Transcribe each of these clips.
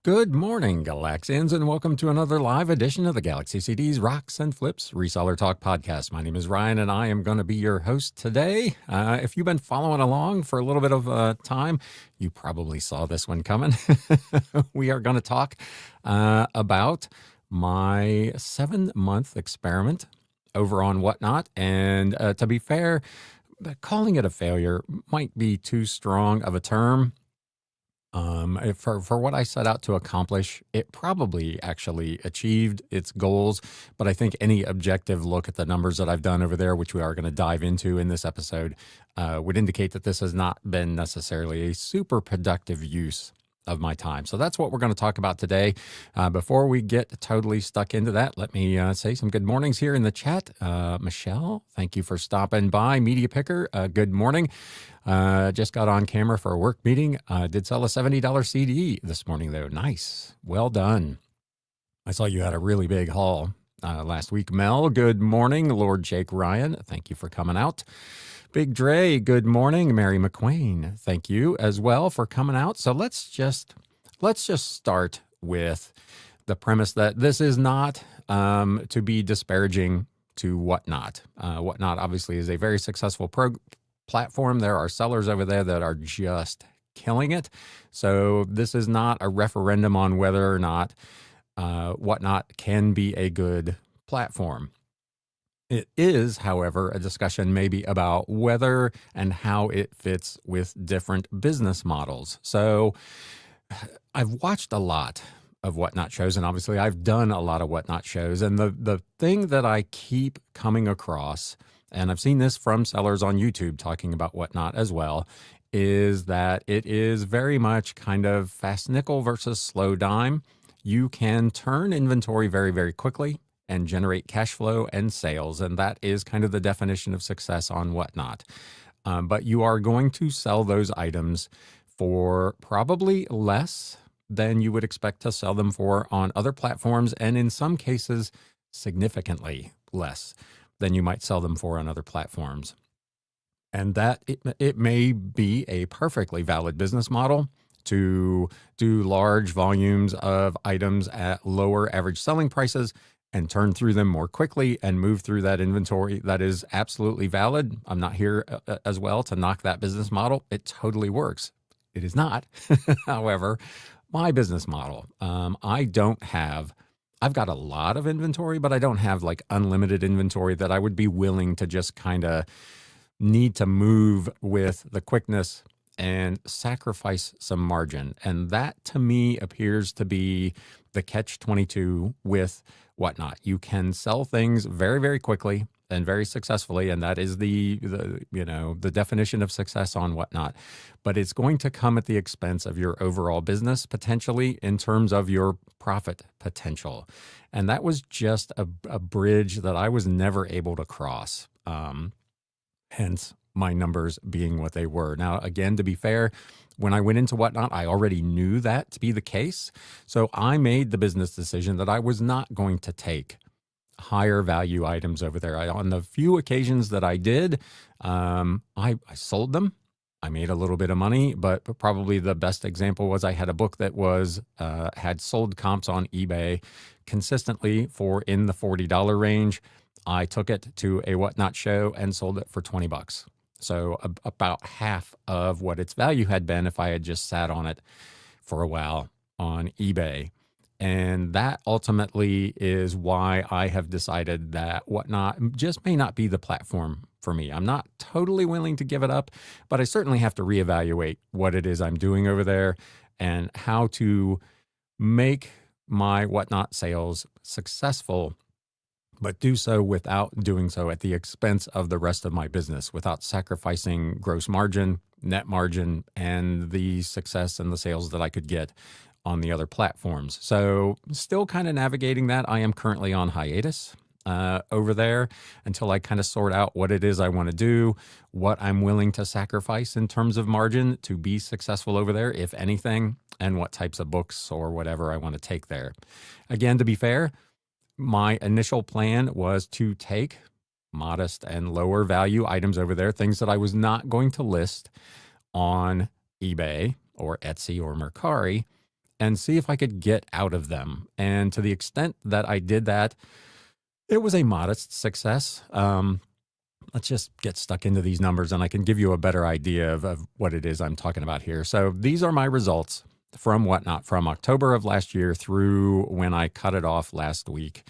Good morning, Galaxians, and welcome to another live edition of the Galaxy CDs Rocks and Flips Reseller Talk podcast. My name is Ryan, and I am going to be your host today. If you've been following along for a little bit of time, you probably saw this one coming. We are going to talk about my 7-month experiment over on Whatnot. And to be fair, calling it a failure might be too strong of a term. For what I set out to accomplish, it probably actually achieved its goals. But I think any objective look at the numbers that I've done over there, which we are going to dive into in this episode, would indicate that this has not been necessarily a super productive use of my time. So that's what we're going to talk about today. Before we get totally stuck into that, let me say some good mornings here in the chat. Michelle, thank you for stopping by. Media Picker, good morning. Just got on camera for a work meeting. Did sell a $70 CD this morning, though. Nice. Well done. I saw you had a really big haul last week. Mel, good morning. Lord Jake Ryan, thank you for coming out. Big Dre, good morning. Mary McQueen, thank you as well for coming out. So let's just start with the premise that this is not to be disparaging to Whatnot. Whatnot obviously is a very successful platform. There are sellers over there that are just killing it. So this is not a referendum on whether or not Whatnot can be a good platform. It is, however, a discussion maybe about whether and how it fits with different business models. So I've watched a lot of Whatnot shows, and obviously I've done a lot of Whatnot shows. And the thing that I keep coming across, and I've seen this from sellers on YouTube talking about Whatnot as well, is that it is very much kind of fast nickel versus slow dime. You can turn inventory very, very quickly and generate cash flow and sales. And that is kind of the definition of success on Whatnot. But you are going to sell those items for probably less than you would expect to sell them for on other platforms. And in some cases, significantly less than you might sell them for on other platforms. And that it may be a perfectly valid business model to do large volumes of items at lower average selling prices and turn through them more quickly and move through that inventory. That is absolutely valid. I'm not here as well to knock that business model. It totally works. It is not, however, my business model. I've got a lot of inventory, but I don't have like unlimited inventory that I would be willing to just kind of need to move with the quickness and sacrifice some margin. And that to me appears to be the catch-22 with Whatnot. You can sell things very, very quickly and very successfully, and that is the definition of success on Whatnot. But it's going to come at the expense of your overall business, potentially in terms of your profit potential. And that was just a bridge that I was never able to cross. Hence my numbers being what they were. Now, again, to be fair, when I went into Whatnot, I already knew that to be the case. So I made the business decision that I was not going to take higher value items over there. On the few occasions that I did, I sold them. I made a little bit of money, but probably the best example was I had a book that was had sold comps on eBay consistently for in the $40 range. I took it to a Whatnot show and sold it for $20. So about half of what its value had been if I had just sat on it for a while on eBay. And that ultimately is why I have decided that Whatnot just may not be the platform for me. I'm not totally willing to give it up, but I certainly have to reevaluate what it is I'm doing over there and how to make my Whatnot sales successful, but do so without doing so at the expense of the rest of my business, without sacrificing gross margin, net margin, and the success and the sales that I could get on the other platforms. So still kind of navigating that. I am currently on hiatus over there until I kind of sort out what it is I want to do, what I'm willing to sacrifice in terms of margin to be successful over there, if anything, and what types of books or whatever I want to take there. Again, to be fair, my initial plan was to take modest and lower value items over there, things that I was not going to list on eBay or Etsy or Mercari, and see if I could get out of them. And to the extent that I did that, it was a modest success. Let's just get stuck into these numbers and I can give you a better idea of what it is I'm talking about here. So these are my results from Whatnot from October of last year through when I cut it off last week.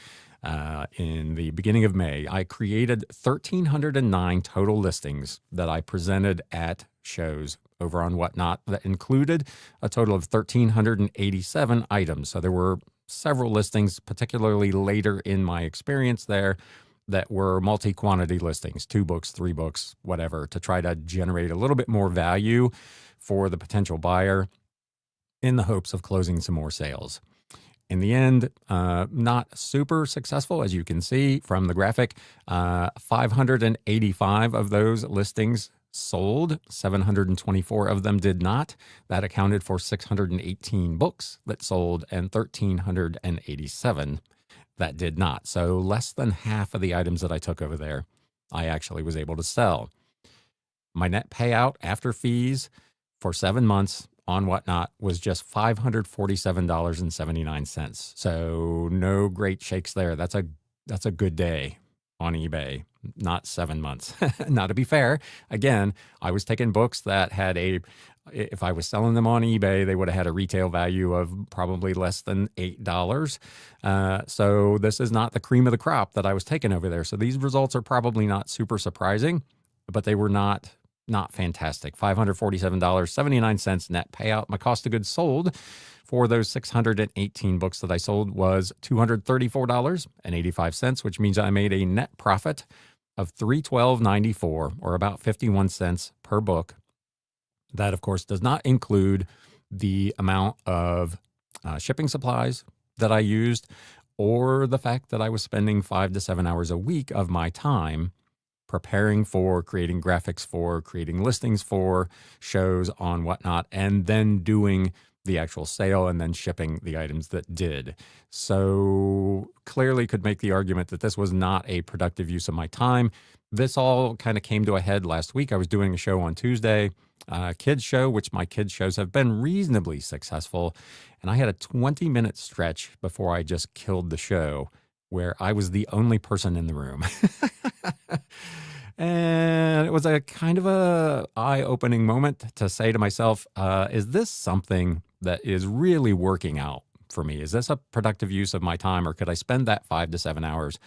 In the beginning of May, I created 1,309 total listings that I presented at shows over on Whatnot that included a total of 1,387 items. So there were several listings, particularly later in my experience there, that were multi-quantity listings, 2 books, 3 books, whatever, to try to generate a little bit more value for the potential buyer in the hopes of closing some more sales. In the end, not super successful, as you can see from the graphic. 585 of those listings sold, 724 of them did not. That accounted for 618 books that sold and 1,387 that did not. So less than half of the items that I took over there, I actually was able to sell. My net payout after fees for 7 months on Whatnot was just $547.79. So no great shakes there. That's a good day on eBay, not 7 months. Now, to be fair, again, I was taking books that had if I was selling them on eBay, they would have had a retail value of probably less than $8. So this is not the cream of the crop that I was taking over there. So these results are probably not super surprising, but they were not fantastic. $547.79 net payout. My cost of goods sold for those 618 books that I sold was $234.85, which means I made a net profit of $312.94, or about 51 cents per book. That, of course, does not include the amount of shipping supplies that I used, or the fact that I was spending 5 to 7 hours a week of my time preparing for, creating graphics for, creating listings for shows on Whatnot, and then doing the actual sale and then shipping the items that did. So clearly could make the argument that this was not a productive use of my time. This all kind of came to a head last week. I was doing a show on Tuesday, kids show, which my kids shows have been reasonably successful. And I had a 20-minute stretch before I just killed the show where I was the only person in the room. And it was a kind of a eye-opening moment to say to myself, is this something that is really working out for me? Is this a productive use of my time, or could I spend that 5 to 7 hours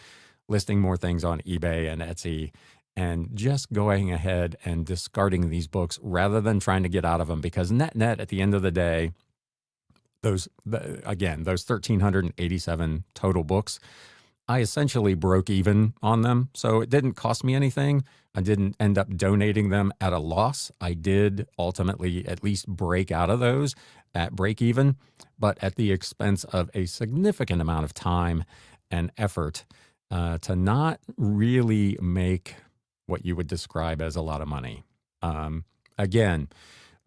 listing more things on eBay and Etsy and just going ahead and discarding these books rather than trying to get out of them? Because net at the end of the day, those 1,387 total books, I essentially broke even on them. So it didn't cost me anything. I didn't end up donating them at a loss. I did ultimately at least break out of those at break even, but at the expense of a significant amount of time and effort to not really make what you would describe as a lot of money. Again,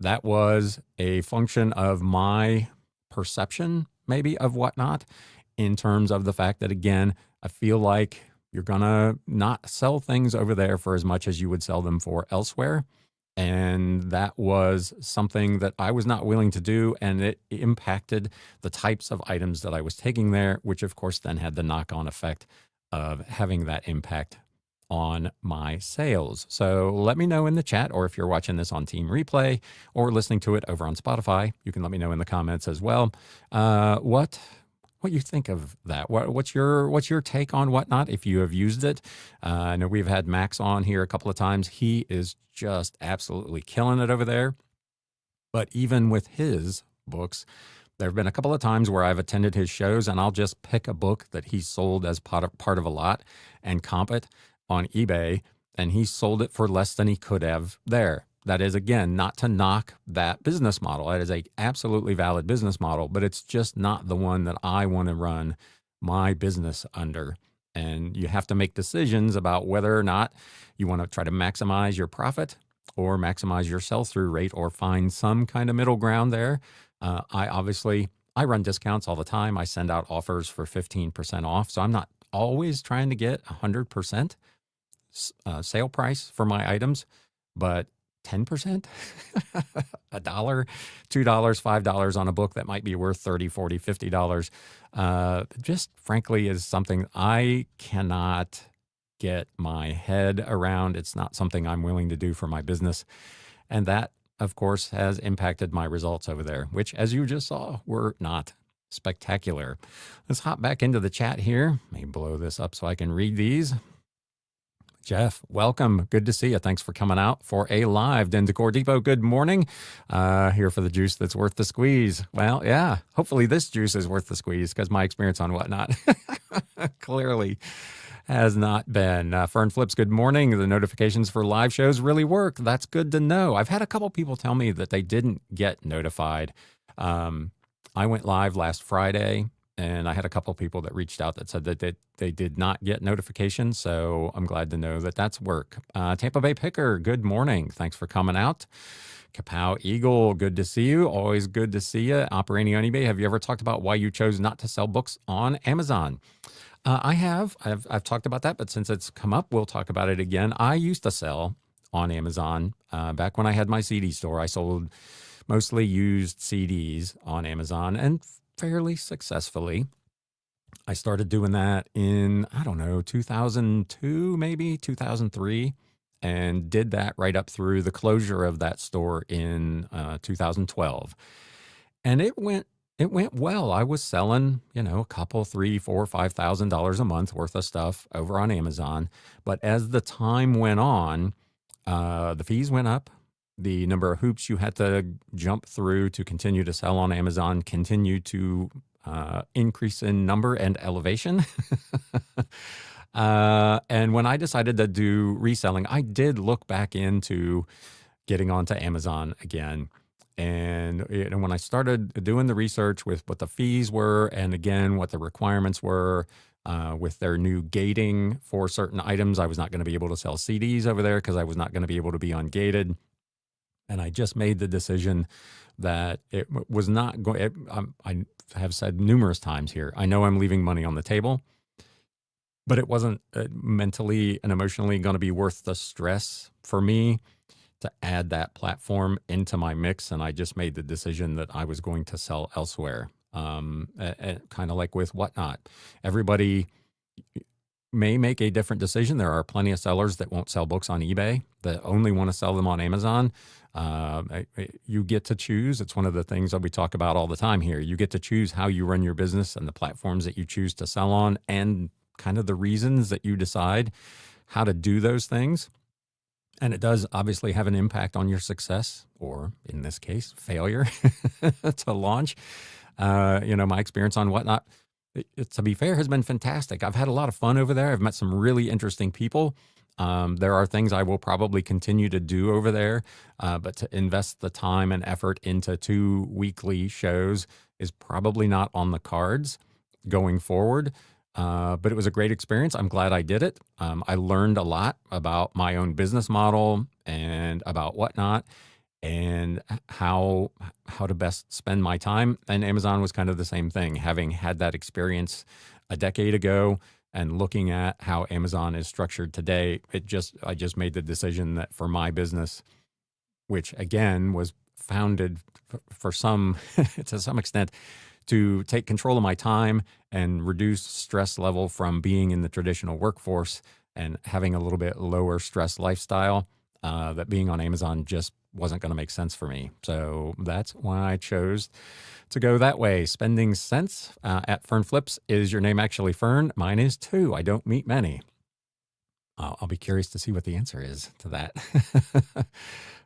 that was a function of my perception, maybe, of Whatnot, in terms of the fact that, again, I feel like you're going to not sell things over there for as much as you would sell them for elsewhere. And that was something that I was not willing to do. And it impacted the types of items that I was taking there, which, of course, then had the knock-on effect of having that impact on my sales. So let me know in the chat, or if you're watching this on Team Replay or listening to it over on Spotify, you can let me know in the comments as well. What you think of that? What's your take on Whatnot if you have used it? I know we've had Max on here a couple of times. He is just absolutely killing it over there. But even with his books, there have been a couple of times where I've attended his shows and I'll just pick a book that he sold as part of a lot and comp it on eBay, and he sold it for less than he could have there. That is, again, not to knock that business model. That is a absolutely valid business model, but it's just not the one that I want to run my business under. And you have to make decisions about whether or not you want to try to maximize your profit or maximize your sell-through rate or find some kind of middle ground there. I run discounts all the time. I send out offers for 15% off. So I'm not always trying to get 100% sale price for my items, but 10%, a dollar, $2, $5 on a book that might be worth 30, 40, $50, just frankly is something I cannot get my head around. It's not something I'm willing to do for my business. And that, of course, has impacted my results over there, which, as you just saw, were not spectacular. Let's hop back into the chat here. Let me blow this up so I can read these. Jeff, welcome. Good to see you. Thanks for coming out for a live. Den Decor Depot, good morning. Here for the juice that's worth the squeeze. Well, yeah, hopefully this juice is worth the squeeze because my experience on Whatnot clearly has not been. Fern Flips, good morning. The notifications for live shows really work. That's good to know. I've had a couple people tell me that they didn't get notified. I went live last Friday, and I had a couple people that reached out that said that they did not get notifications. So I'm glad to know that that's work. Tampa Bay Picker, good morning. Thanks for coming out. Kapow Eagle, good to see you. Always good to see you. Operating on eBay, have you ever talked about why you chose not to sell books on Amazon? I have. I've talked about that, but since it's come up, we'll talk about it again. I used to sell on Amazon. Back when I had my CD store, I sold mostly used CDs on Amazon and fairly successfully. I started doing that in, 2002, maybe 2003, and did that right up through the closure of that store in 2012. And it went well. I was selling, a couple, $3,000, $4,000, $5,000 a month worth of stuff over on Amazon. But as the time went on, the fees went up. The number of hoops you had to jump through to continue to sell on Amazon continued to increase in number and elevation. And when I decided to do reselling, I did look back into getting onto Amazon again. And when I started doing the research with what the fees were, and again, what the requirements were, with their new gating for certain items, I was not going to be able to sell CDs over there because I was not going to be able to be ungated. And I just made the decision that it was not going. I have said numerous times here, I know I'm leaving money on the table, but it wasn't mentally and emotionally going to be worth the stress for me to add that platform into my mix. And I just made the decision that I was going to sell elsewhere. Kind of like with Whatnot. Everybody may make a different decision. There are plenty of sellers that won't sell books on eBay, that only want to sell them on Amazon. You get to choose. It's one of the things that we talk about all the time here. You get to choose how you run your business and the platforms that you choose to sell on, and kind of the reasons that you decide how to do those things. And it does obviously have an impact on your success, or in this case, failure to launch. My experience on Whatnot, to be fair, has been fantastic. I've had a lot of fun over there. I've met some really interesting people. There are things I will probably continue to do over there, but to invest the time and effort into 2 weekly shows is probably not on the cards going forward. But it was a great experience. I'm glad I did it. I learned a lot about my own business model and about Whatnot, and how to best spend my time. And Amazon was kind of the same thing. Having had that experience a decade ago and looking at how Amazon is structured today, I just made the decision that for my business, which again was founded for some to some extent to take control of my time and reduce stress level from being in the traditional workforce and having a little bit lower stress lifestyle, that being on Amazon just wasn't going to make sense for me. So that's why I chose to go that way. Spending Sense at Fern Flips. Is your name actually Fern? Mine is too. I don't meet many. I'll be curious to see what the answer is to that.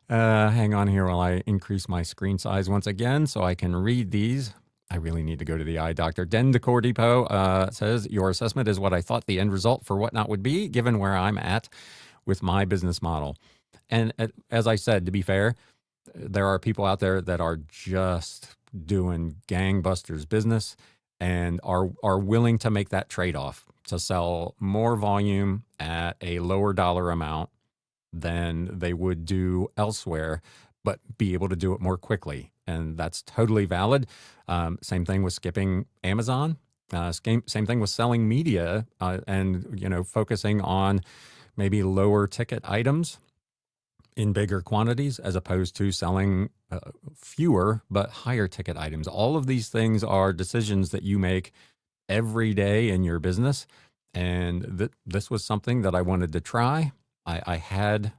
Hang on here while I increase my screen size once again so I can read these. I really need to go to the eye doctor. Den Decor Depot says, your assessment is what I thought the end result for Whatnot would be, given where I'm at with my business model. And as I said, to be fair, there are people out there that are just doing gangbusters business and are willing to make that trade-off to sell more volume at a lower dollar amount than they would do elsewhere, but be able to do it more quickly. And that's totally valid. Same thing with skipping Amazon. Same thing with selling media and focusing on maybe lower ticket items. in bigger quantities as opposed to selling fewer but higher ticket items. All of these things are decisions that you make every day in your business. And this was something that I wanted to try. I had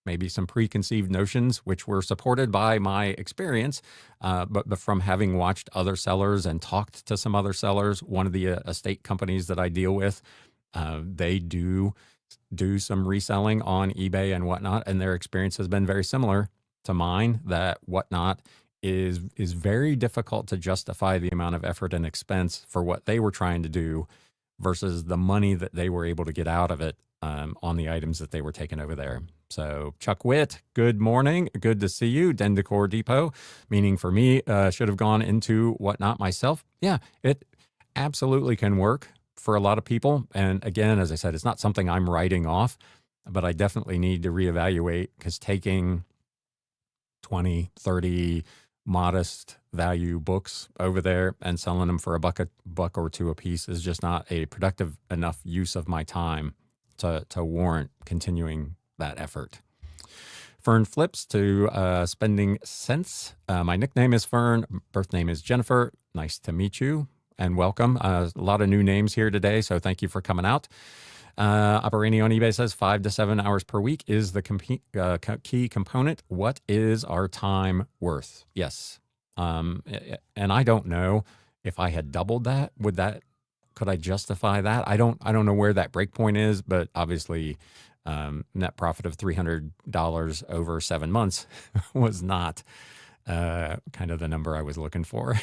maybe some preconceived notions, which were supported by my experience, but from having watched other sellers and talked to some other sellers. One of the estate companies that I deal with, they do some reselling on eBay and whatnot, and their experience has been very similar to mine, that whatnot is very difficult to justify the amount of effort and expense for what they were trying to do versus the money that they were able to get out of it on the items that they were taking over there. So Chuck Witt, good morning. Good to see you. Den Decor Depot, meaning for me, should have gone into whatnot myself. Yeah, it absolutely can work for a lot of people. And again, as I said, it's not something I'm writing off, but I definitely need to reevaluate, because taking 20, 30 modest value books over there and selling them for a buck or two a piece is just not a productive enough use of my time to warrant continuing that effort. Fern flips to spending cents. My nickname is Fern. Birth name is Jennifer. Nice to meet you and welcome. A lot of new names here today, so thank you for coming out. Operating on eBay says 5 to 7 hours per week is the key component. What is our time worth? Yes. And I don't know if I had doubled that, could I justify that? I don't know where that break point is, but obviously net profit of $300 over 7 months was not kind of the number I was looking for.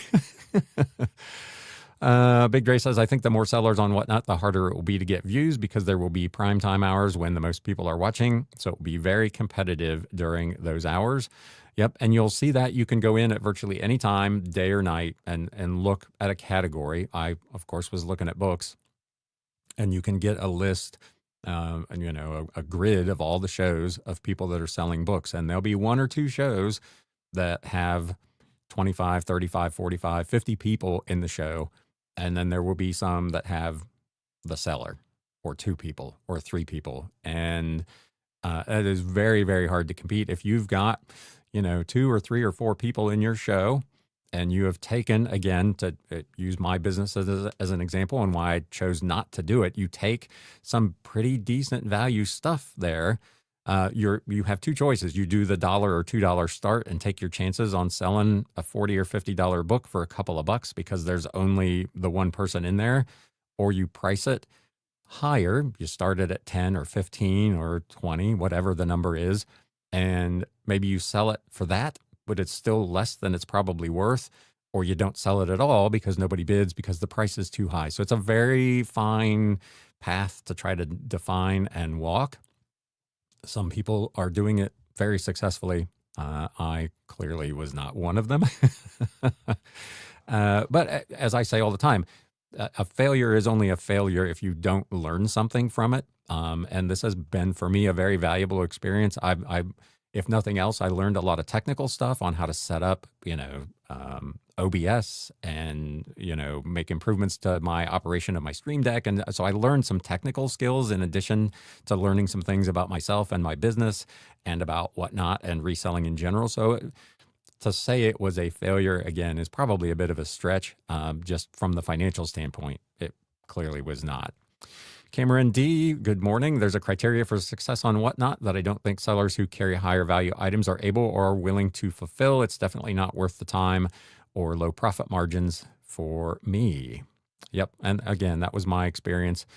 Big Dre says, I think the more sellers on whatnot, the harder it will be to get views, because there will be prime time hours when the most people are watching. So it will be very competitive during those hours. Yep. And you'll see that you can go in at virtually any time, day or night, and look at a category. I, of course, was looking at books, and you can get a list, and a grid of all the shows of people that are selling books. And there'll be 1 or 2 shows that have 25, 35, 45, 50 people in the show. And then there will be some that have the seller, or 2 people, or 3 people. And it is very, very hard to compete. If you've got, 2 or 3 or 4 people in your show, and you have taken, again, to use my business as an example and why I chose not to do it, you take some pretty decent value stuff there. You have 2 choices. You do the $1 or $2 start and take your chances on selling a $40 or $50 book for a couple of bucks because there's only the one person in there, or you price it higher. You start it at 10 or 15 or 20, whatever the number is, and maybe you sell it for that, but it's still less than it's probably worth, or you don't sell it at all because nobody bids because the price is too high. So it's a very fine path to try to define and walk. Some people are doing it very successfully. I clearly was not one of them. But as I say all the time, a failure is only a failure if you don't learn something from it. And this has been, for me, a very valuable experience. If nothing else, I learned a lot of technical stuff on how to set up, OBS and, make improvements to my operation of my Stream Deck. And so I learned some technical skills in addition to learning some things about myself and my business and about whatnot and reselling in general. So to say it was a failure, again, is probably a bit of a stretch. Just from the financial standpoint, it clearly was not. Cameron D, good morning. There's a criteria for success on whatnot that I don't think sellers who carry higher value items are able or are willing to fulfill. It's definitely not worth the time or low profit margins for me. Yep. And again, that was my experience.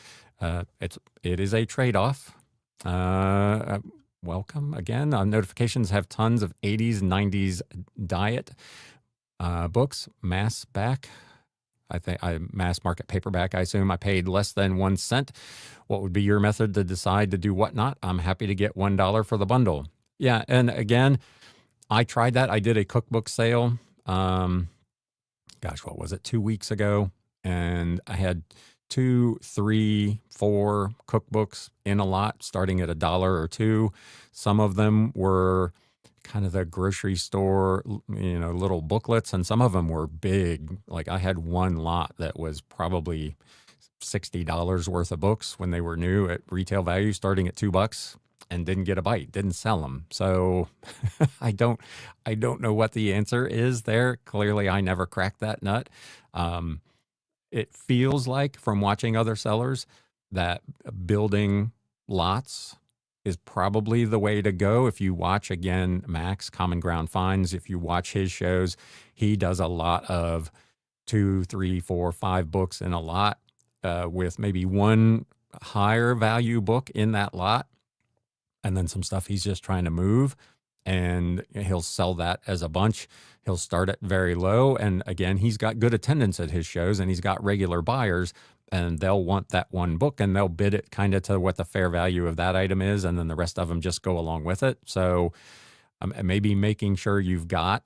It is a trade-off. Welcome again. Notifications have tons of 80s, 90s diet books, mass back. I think mass market paperback, I assume. I paid less than 1 cent. What would be your method to decide to do whatnot? I'm happy to get $1 for the bundle. Yeah, and again, I tried that. I did a cookbook sale. What was it? 2 weeks ago, and I had 2, 3, 4 cookbooks in a lot, starting at $1 or $2. Some of them were kind of the grocery store, little booklets, and some of them were big. Like I had one lot that was probably $60 worth of books when they were new at retail value, starting at $2. and didn't get a bite, didn't sell them. So I don't I don't know what the answer is there. Clearly, I never cracked that nut. Um, it feels like from watching other sellers that building lots is probably the way to go. If you watch again, Max Common Ground Finds, if you watch his shows, he does a lot of 2, 3, 4, 5 books in a lot, with maybe one higher value book in that lot, and then some stuff he's just trying to move, and he'll sell that as a bunch. He'll start it very low, and again, he's got good attendance at his shows, and he's got regular buyers, and they'll want that one book, and they'll bid it kind of to what the fair value of that item is, and then the rest of them just go along with it. So maybe making sure you've got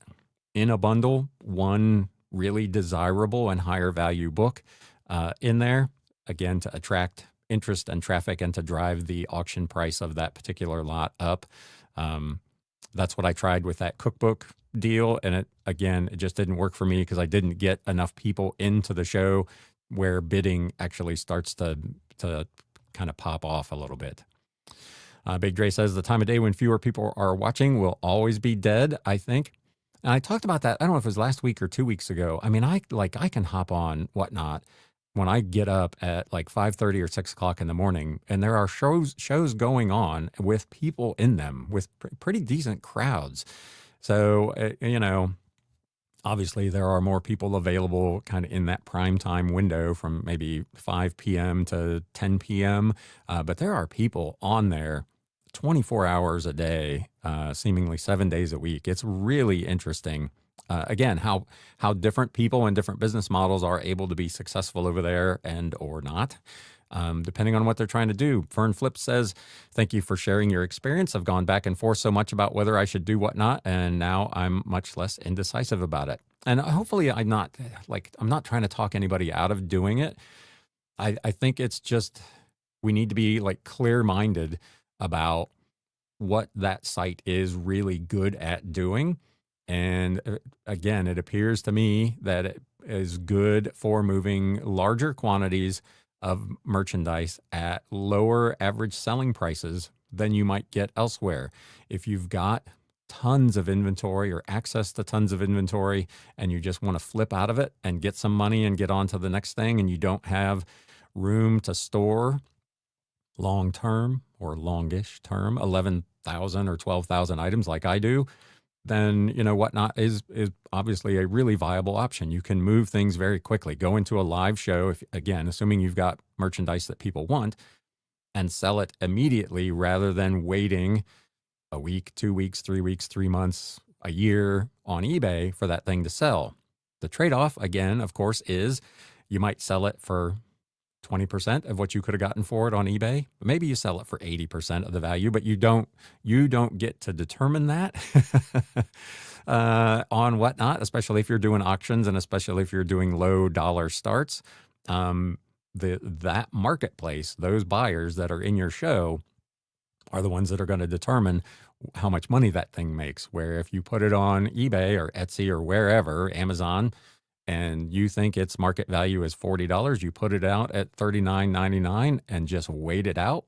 in a bundle one really desirable and higher value book in there, again, to attract interest and traffic and to drive the auction price of that particular lot up. That's what I tried with that cookbook deal. And it just didn't work for me because I didn't get enough people into the show where bidding actually starts to kind of pop off a little bit. Big Dre says the time of day when fewer people are watching will always be dead, I think. And I talked about that, I don't know if it was last week or 2 weeks ago. I mean, I can hop on Whatnot when I get up at like 5:30 or 6 o'clock in the morning, and there are shows going on with people in them with pretty decent crowds. So, obviously there are more people available kind of in that prime time window from maybe 5 p.m. to 10 p.m. But there are people on there 24 hours a day, seemingly 7 days a week. It's really interesting. Again, how different people and different business models are able to be successful over there and or not, depending on what they're trying to do. Fern Flip says, thank you for sharing your experience. I've gone back and forth so much about whether I should do Whatnot, and now I'm much less indecisive about it. And hopefully I'm not trying to talk anybody out of doing it. I think it's just, we need to be like clear-minded about what that site is really good at doing. And again, it appears to me that it is good for moving larger quantities of merchandise at lower average selling prices than you might get elsewhere. If you've got tons of inventory or access to tons of inventory and you just want to flip out of it and get some money and get on to the next thing, and you don't have room to store long term or longish term 11,000 or 12,000 items like I do, then Whatnot is obviously a really viable option. You can move things very quickly. Go into a live show, again, assuming you've got merchandise that people want, and sell it immediately rather than waiting a week, 2 weeks, 3 weeks, 3 months, a year on eBay for that thing to sell. The trade-off, again, of course, is you might sell it for 20% of what you could have gotten for it on eBay. But maybe you sell it for 80% of the value, but you don't get to determine that on Whatnot, especially if you're doing auctions and especially if you're doing low dollar starts. That marketplace, those buyers that are in your show are the ones that are going to determine how much money that thing makes. Where if you put it on eBay or Etsy or wherever, Amazon, and you think its market value is $40, you put it out at $39.99 and just wait it out,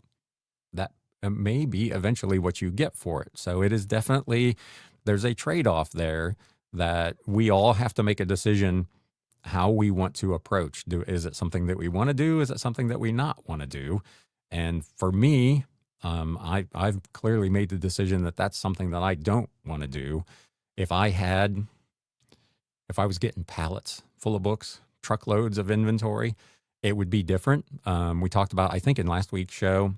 that may be eventually what you get for it. So it is definitely, there's a trade-off there that we all have to make a decision how we want to approach. Is it something that we want to do? Is it something that we not want to do? And for me, I've clearly made the decision that that's something that I don't want to do. If I was getting pallets full of books, truckloads of inventory, it would be different. We talked about, I think in last week's show,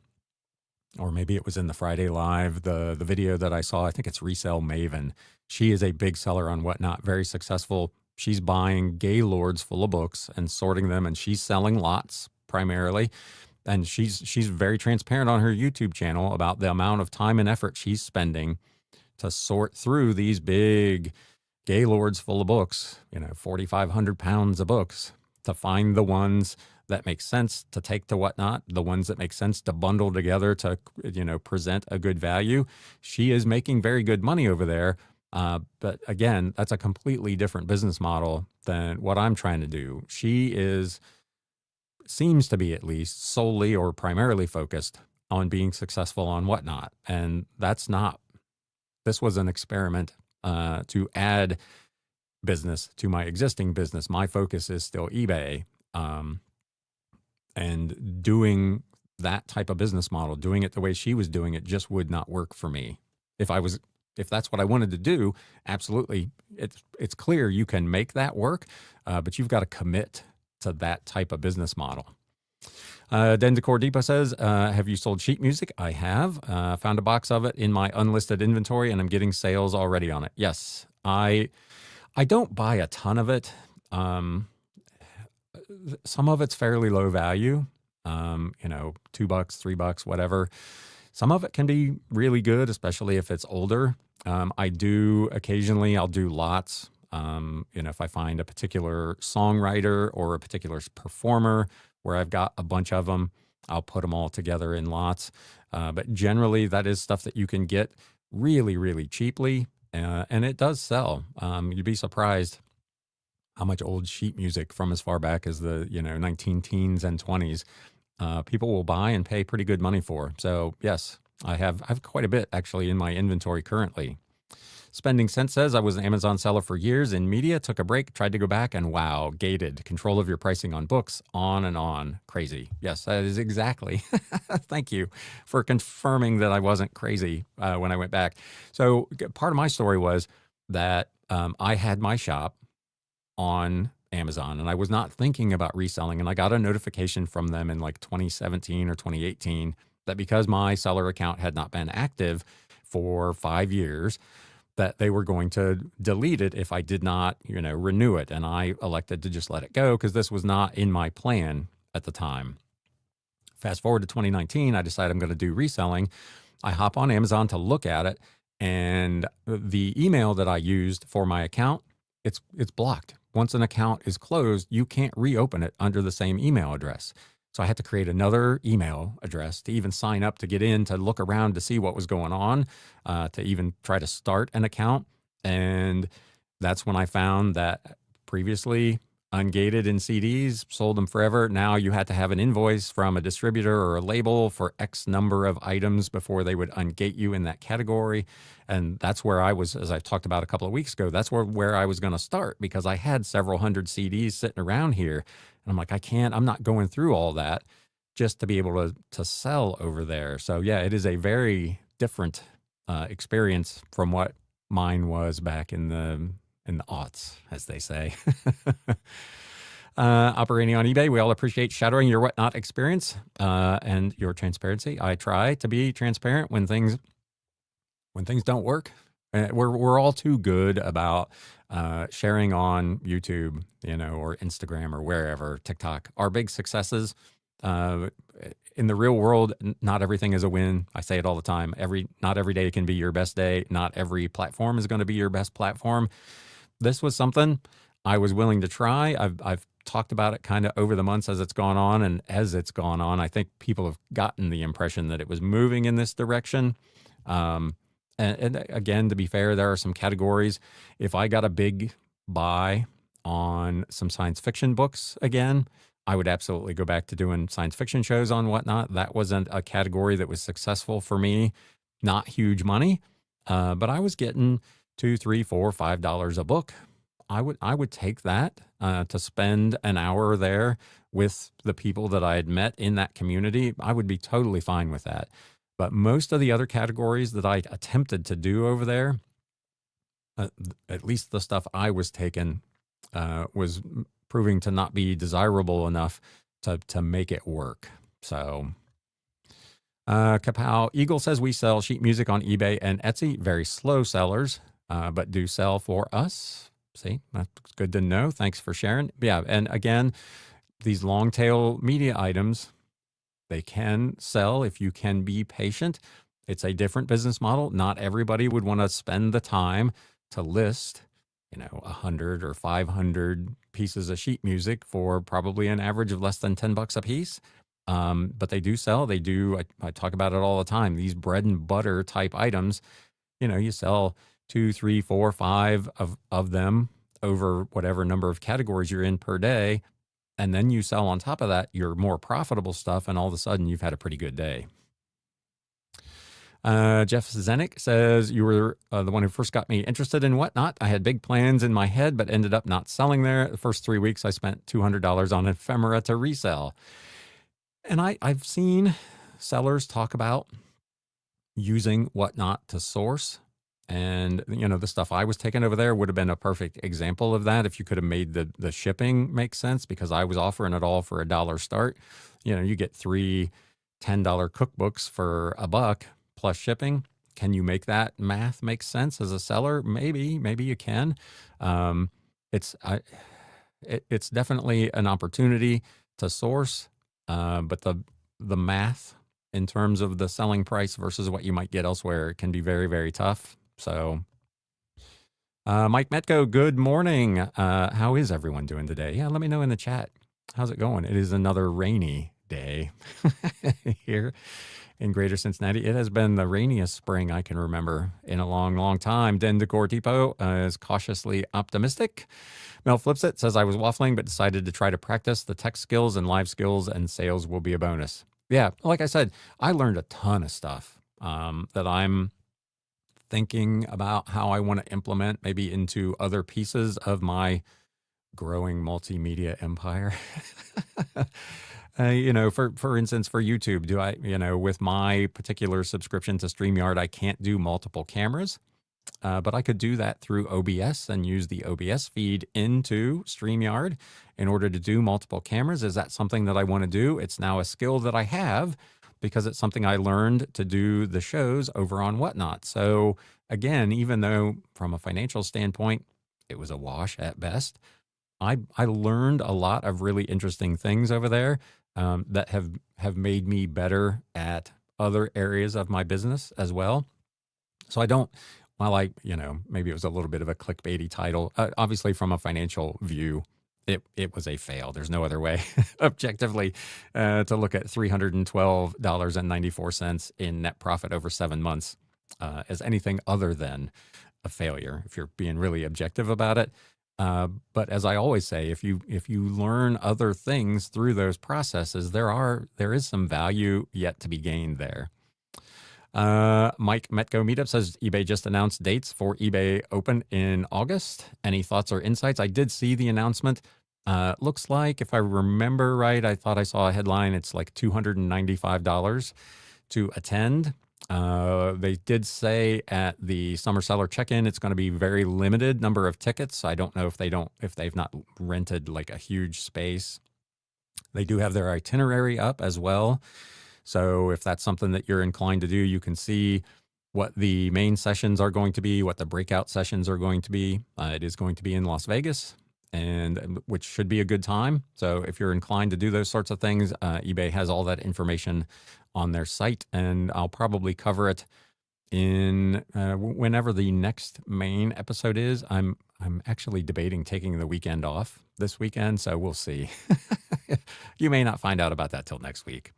or maybe it was in the Friday Live, the video that I saw, I think it's Resell Maven. She is a big seller on Whatnot, very successful. She's buying Gaylords full of books and sorting them, and she's selling lots primarily. And she's very transparent on her YouTube channel about the amount of time and effort she's spending to sort through these big Gaylords full of books, 4,500 pounds of books, to find the ones that make sense to take to Whatnot, the ones that make sense to bundle together to, present a good value. She is making very good money over there. But again, that's a completely different business model than what I'm trying to do. She seems to be at least solely or primarily focused on being successful on Whatnot. And this was an experiment to add business to my existing business. My focus is still eBay. And doing that type of business model, doing it the way she was doing it, just would not work for me. If that's what I wanted to do, absolutely, it's clear you can make that work, but you've got to commit to that type of business model. Den Decor Depot says, have you sold sheet music? I have. Found a box of it in my unlisted inventory, and I'm getting sales already on it. Yes, I don't buy a ton of it. Some of it's fairly low value, $2, $3, whatever. Some of it can be really good, especially if it's older. I'll do lots. If I find a particular songwriter or a particular performer where I've got a bunch of them, I'll put them all together in lots. But generally, that is stuff that you can get really, really cheaply, and it does sell. You'd be surprised how much old sheet music from as far back as the 19 teens and 20s people will buy and pay pretty good money for. So yes, I have quite a bit actually in my inventory currently. Spending Sense says, I was an Amazon seller for years in media, took a break, tried to go back, and wow, gated. Control of your pricing on books, on and on. Crazy. Yes, that is exactly. Thank you for confirming that I wasn't crazy when I went back. So part of my story was that I had my shop on Amazon and I was not thinking about reselling. And I got a notification from them in like 2017 or 2018 that because my seller account had not been active for 5 years, that they were going to delete it if I did not, renew it. And I elected to just let it go because this was not in my plan at the time. Fast forward to 2019, I decided I'm going to do reselling. I hop on Amazon to look at it, and the email that I used for my account, it's blocked. Once an account is closed, you can't reopen it under the same email address. So I had to create another email address to even sign up to get in, to look around to see what was going on, to even try to start an account. And that's when I found that previously ungated in CDs, sold them forever. Now you had to have an invoice from a distributor or a label for X number of items before they would ungate you in that category. And that's where I was, as I talked about a couple of weeks ago, that's where I was going to start because I had several hundred CDs sitting around here. And I'm like, I'm not going through all that just to be able to sell over there. So yeah, it is a very different experience from what mine was back in the aughts, as they say. Operating on eBay, we all appreciate shadowing your Whatnot experience and your transparency. I try to be transparent when things don't work. We're all too good about sharing on YouTube, or Instagram or wherever, TikTok. Our big successes in the real world, not everything is a win. I say it all the time. Not every day can be your best day. Not every platform is going to be your best platform. This was something I was willing to try. I've talked about it kind of over the months as it's gone on, and as it's gone on, I think people have gotten the impression that it was moving in this direction. And again, to be fair, there are some categories. If I got a big buy on some science fiction books again, I would absolutely go back to doing science fiction shows on Whatnot. That wasn't a category that was successful for me. Not huge money, but I was getting $2, $3, $4, $5 a book. I would take that to spend an hour there with the people that I had met in that community. I would be totally fine with that. But most of the other categories that I attempted to do over there, at least the stuff I was taking, was proving to not be desirable enough to make it work. So Kapow Eagle says, we sell sheet music on eBay and Etsy. Very slow sellers, but do sell for us. See, that's good to know. Thanks for sharing. Yeah, and again, these long tail media items, they can sell if you can be patient. It's a different business model. Not everybody would want to spend the time to list, 100 or 500 pieces of sheet music for probably an average of less than $10 a piece. But they do sell. They do. I talk about it all the time. These bread and butter type items, you sell 2, 3, 4, 5 of them over whatever number of categories you're in per day. And then you sell on top of that your more profitable stuff, and all of a sudden you've had a pretty good day. Jeff Zenik says, you were the one who first got me interested in Whatnot. I had big plans in my head, but ended up not selling there. The first 3 weeks, I spent $200 on ephemera to resell. And I've seen sellers talk about using Whatnot to source. And, the stuff I was taking over there would have been a perfect example of that if you could have made the shipping make sense, because I was offering it all for $1 start. You get three $10 cookbooks for $1 plus shipping. Can you make that math make sense as a seller? Maybe you can. It's definitely an opportunity to source, but the math in terms of the selling price versus what you might get elsewhere can be very, very tough. So, Mike Metko, good morning. How is everyone doing today? Yeah, let me know in the chat. How's it going? It is another rainy day here in Greater Cincinnati. It has been the rainiest spring I can remember in a long, long time. Den Decor Depot is cautiously optimistic. Mel Flips It says, I was waffling, but decided to try to practice the tech skills and live skills, and sales will be a bonus. Yeah, like I said, I learned a ton of stuff that I'm thinking about how I want to implement maybe into other pieces of my growing multimedia empire. For instance, for YouTube, do I, with my particular subscription to StreamYard, I can't do multiple cameras, but I could do that through OBS and use the OBS feed into StreamYard in order to do multiple cameras. Is that something that I want to do? It's now a skill that I have because it's something I learned to do the shows over on Whatnot. So again, even though from a financial standpoint, it was a wash at best, I learned a lot of really interesting things over there that have made me better at other areas of my business as well. So I don't, while maybe it was a little bit of a clickbaity title, obviously from a financial view, it was a fail. There's no other way objectively to look at $312.94 in net profit over 7 months as anything other than a failure, if you're being really objective about it. But as I always say, if you learn other things through those processes, there is some value yet to be gained there. Mike Metco Meetup says eBay just announced dates for eBay Open in August. Any thoughts or insights? I did see the announcement. Looks like, if I remember right, I thought I saw a headline. It's like $295 to attend. They did say at the Summer Seller check-in, it's going to be very limited number of tickets. I don't know if they've not rented like a huge space. They do have their itinerary up as well. So if that's something that you're inclined to do, you can see what the main sessions are going to be, what the breakout sessions are going to be. It is going to be in Las Vegas, and which should be a good time. So if you're inclined to do those sorts of things, eBay has all that information on their site, and I'll probably cover it in whenever the next main episode is. I'm actually debating taking the weekend off this weekend, so we'll see. You may not find out about that till next week.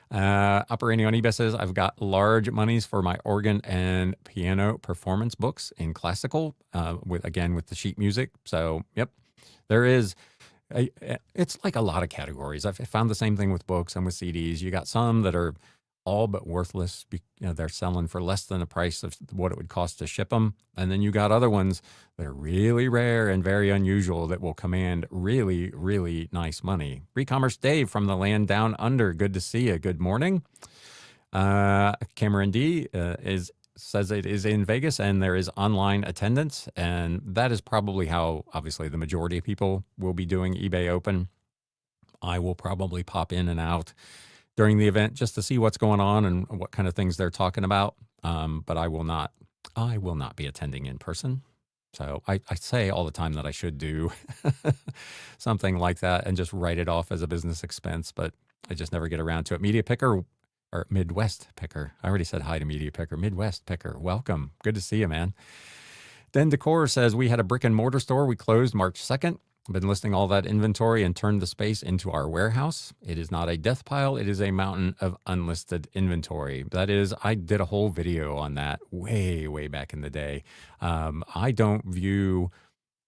Operating on eBay says, I've got large monies for my organ and piano performance books in classical, with the sheet music. So, yep, there is. It's like a lot of categories. I've found the same thing with books and with CDs. You got some that are all but worthless. They're selling for less than the price of what it would cost to ship them. And then you got other ones that are really rare and very unusual that will command really, really nice money. Recommerce Dave from the land down under. Good to see you. Good morning. Cameron D says it is in Vegas and there is online attendance. And that is probably how, obviously, the majority of people will be doing eBay Open. I will probably pop in and out during the event just to see what's going on and what kind of things they're talking about. But I will not be attending in person. So I say all the time that I should do something like that and just write it off as a business expense, but I just never get around to it. Media Picker, or Midwest Picker. I already said hi to Media Picker. Midwest Picker, welcome. Good to see you, man. Den Decor says, we had a brick and mortar store. We closed March 2nd. Been listing all that inventory and turned the space into our warehouse. It is not a death pile. It is a mountain of unlisted inventory. That is, I did a whole video on that way, way back in the day. I don't view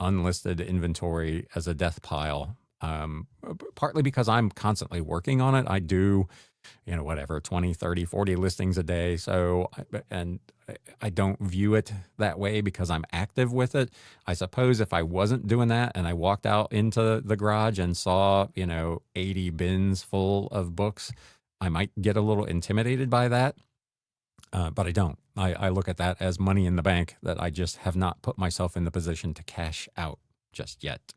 unlisted inventory as a death pile, partly because I'm constantly working on it. I do whatever, 20, 30, 40 listings a day. So, and I don't view it that way because I'm active with it. I suppose if I wasn't doing that and I walked out into the garage and saw, 80 bins full of books, I might get a little intimidated by that. But I don't. I look at that as money in the bank that I just have not put myself in the position to cash out just yet.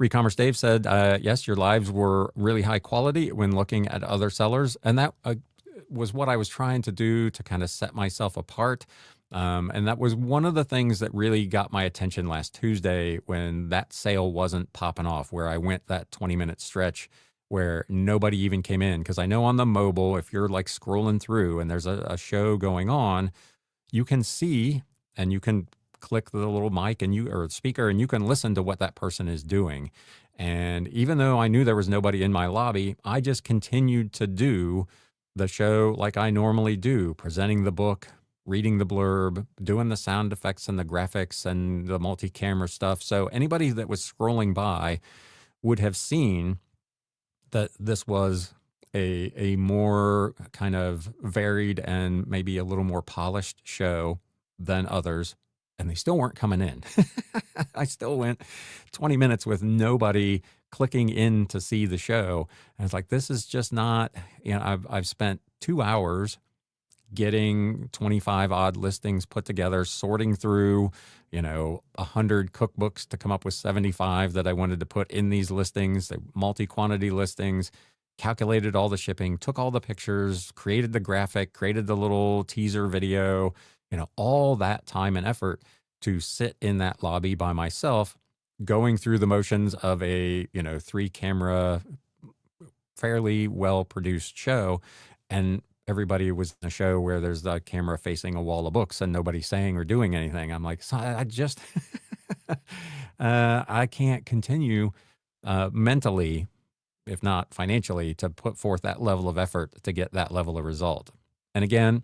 Recommerce Dave said, yes, your lives were really high quality when looking at other sellers. And that was what I was trying to do to kind of set myself apart. And that was one of the things that really got my attention last Tuesday when that sale wasn't popping off, where I went that 20-minute stretch where nobody even came in. Because I know on the mobile, if you're like scrolling through and there's a show going on, you can see and you can click the little mic or speaker and you can listen to what that person is doing. And even though I knew there was nobody in my lobby, I just continued to do the show like I normally do, presenting the book, reading the blurb, doing the sound effects and the graphics and the multi-camera stuff. So anybody that was scrolling by would have seen that this was a more kind of varied and maybe a little more polished show than others. And they still weren't coming in. I still went 20 minutes with nobody clicking in to see the show. And it's like, this is just not, I've spent 2 hours getting 25 odd listings put together, sorting through, 100 cookbooks to come up with 75 that I wanted to put in these listings, multi-quantity listings, calculated all the shipping, took all the pictures, created the graphic, created the little teaser video, all that time and effort to sit in that lobby by myself, going through the motions of a, 3-camera, fairly well-produced show. And everybody was in a show where there's the camera facing a wall of books and nobody saying or doing anything. I'm like, so I just, I can't continue mentally, if not financially, to put forth that level of effort to get that level of result. And again,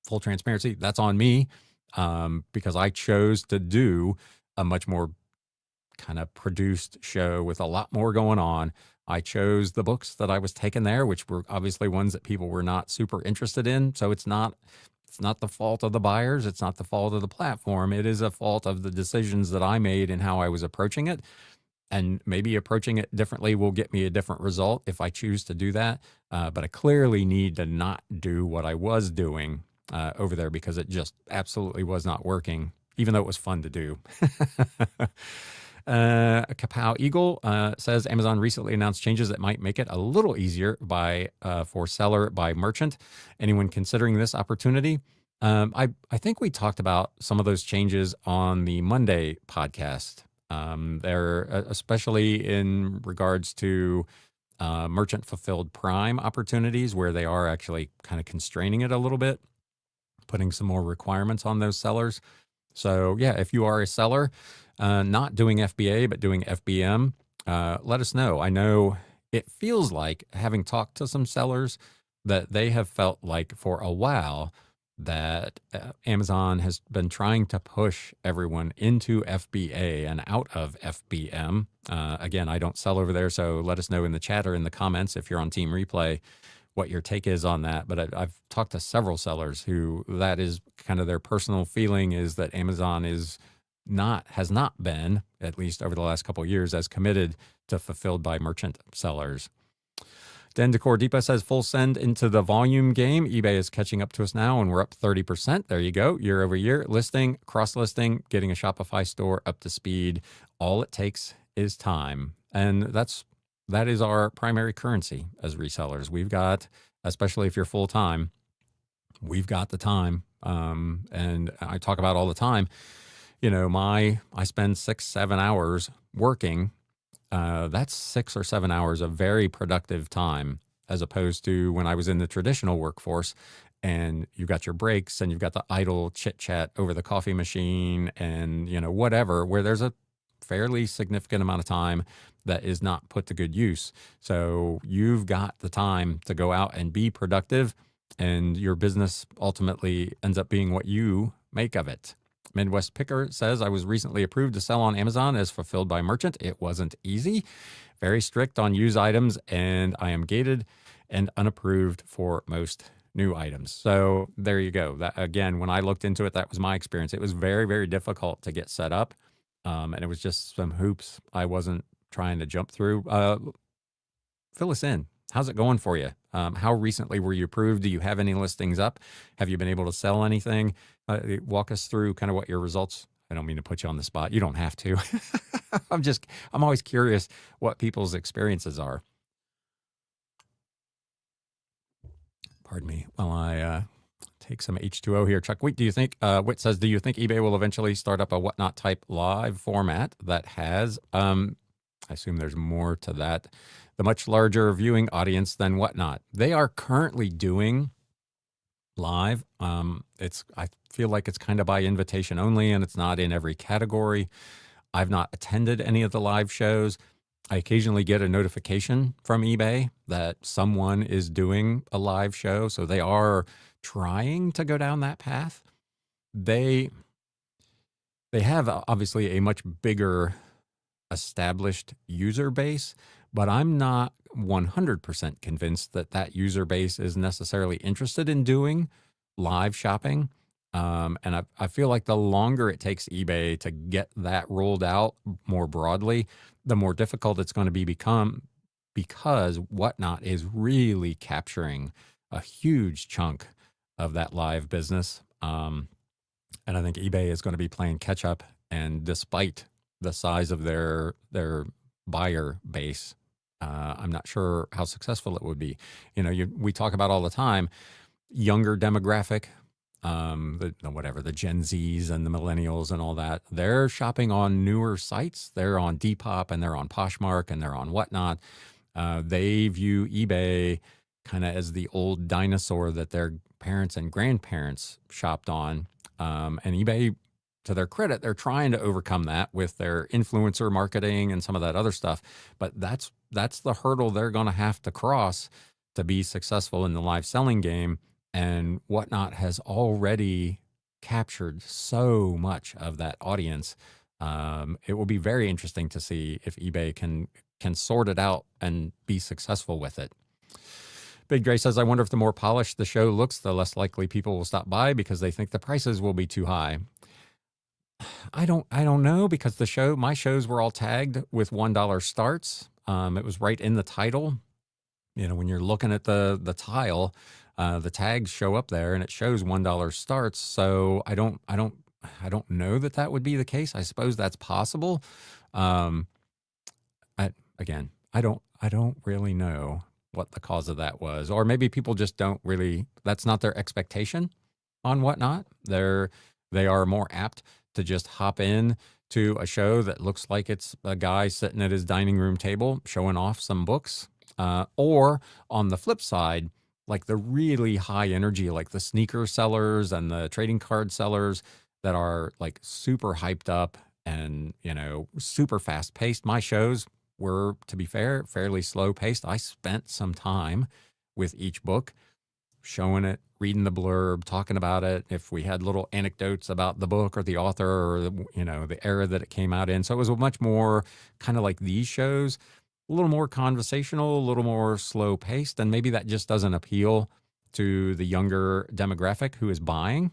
full transparency, that's on me because I chose to do a much more kind of produced show with a lot more going on. I chose the books that I was taking there, which were obviously ones that people were not super interested in. So it's not the fault of the buyers. It's not the fault of the platform. It is a fault of the decisions that I made and how I was approaching it. And maybe approaching it differently will get me a different result if I choose to do that. But I clearly need to not do what I was doing over there because it just absolutely was not working, even though it was fun to do. Kapow Eagle says Amazon recently announced changes that might make it a little easier for seller by merchant. Anyone considering this opportunity? I think we talked about some of those changes on the Monday podcast. They're especially in regards to merchant fulfilled Prime opportunities where they are actually kind of constraining it a little bit, putting some more requirements on those sellers. So yeah, if you are a seller, not doing FBA, but doing FBM, let us know. I know it feels like, having talked to some sellers, that they have felt like for a while that Amazon has been trying to push everyone into FBA and out of FBM. Again, I don't sell over there, so let us know in the chat or in the comments if you're on Team Replay what your take is on that. But I've talked to several sellers who that is kind of their personal feeling, is that Amazon has not been, at least over the last couple of years, as committed to fulfilled by merchant sellers. Den Decor Deepa says full send into the volume game. eBay is catching up to us now, and we're up 30%. There you go, year over year. Listing, cross-listing, getting a Shopify store up to speed. All it takes is time. And that is our primary currency as resellers. We've got, especially if you're full-time, we've got the time. And I talk about all the time, I spend 6-7 hours working. That's 6 or 7 hours of very productive time, as opposed to when I was in the traditional workforce and you've got your breaks and you've got the idle chit chat over the coffee machine and, whatever, where there's a fairly significant amount of time that is not put to good use. So you've got the time to go out and be productive, and your business ultimately ends up being what you make of it. Midwest Picker says, I was recently approved to sell on Amazon as fulfilled by merchant. It wasn't easy, very strict on used items, and I am gated and unapproved for most new items. So there you go. That again, when I looked into it, that was my experience. It was very, very difficult to get set up. And it was just some hoops I wasn't trying to jump through. Fill us in. How's it going for you? How recently were you approved? Do you have any listings up? Have you been able to sell anything? Walk us through kind of what your results. I don't mean to put you on the spot. You don't have to. I'm always curious what people's experiences are. Pardon me while I take some H2O here. Chuck, Wait, do you think, Whit says, do you think eBay will eventually start up a whatnot type live format that has, I assume there's more to that, the much larger viewing audience than whatnot? They are currently doing live. I feel like it's kind of by invitation only, and it's not in every category. I've not attended any of the live shows. I occasionally get a notification from eBay that someone is doing a live show, so they are trying to go down that path. They have obviously a much bigger established user base, but I'm not 100% convinced that that user base is necessarily interested in doing live shopping. And I feel like the longer it takes eBay to get that rolled out more broadly, the more difficult it's going to become, because whatnot is really capturing a huge chunk of that live business. And I think eBay is going to be playing catch up. And despite the size of their buyer base, I'm not sure how successful it would be. We talk about all the time, younger demographic, the Gen Zs and the millennials and all that, they're shopping on newer sites. They're on Depop and they're on Poshmark and they're on whatnot. They view eBay kind of as the old dinosaur that their parents and grandparents shopped on. And eBay, to their credit, they're trying to overcome that with their influencer marketing and some of that other stuff. But that's the hurdle they're going to have to cross to be successful in the live selling game. And whatnot has already captured so much of that audience. It will be very interesting to see if eBay can sort it out and be successful with it. Big Dre says, I wonder if the more polished the show looks, the less likely people will stop by because they think the prices will be too high. I don't know, because my shows were all tagged with $1 starts. It was right in the title. When you're looking at the tile, the tags show up there and it shows $1 starts. So I don't know that would be the case. I suppose that's possible. I don't really know what the cause of that was, or maybe people just don't really, that's not their expectation on whatnot. They are more apt to just hop in to a show that looks like it's a guy sitting at his dining room table showing off some books. Or on the flip side, like the really high energy, like the sneaker sellers and the trading card sellers that are like super hyped up and, super fast paced. My shows were, to be fair, fairly slow paced. I spent some time with each book, showing it, reading the blurb, talking about it. If we had little anecdotes about the book or the author or, the era that it came out in. So it was much more kind of like these shows, a little more conversational, a little more slow paced. And maybe that just doesn't appeal to the younger demographic who is buying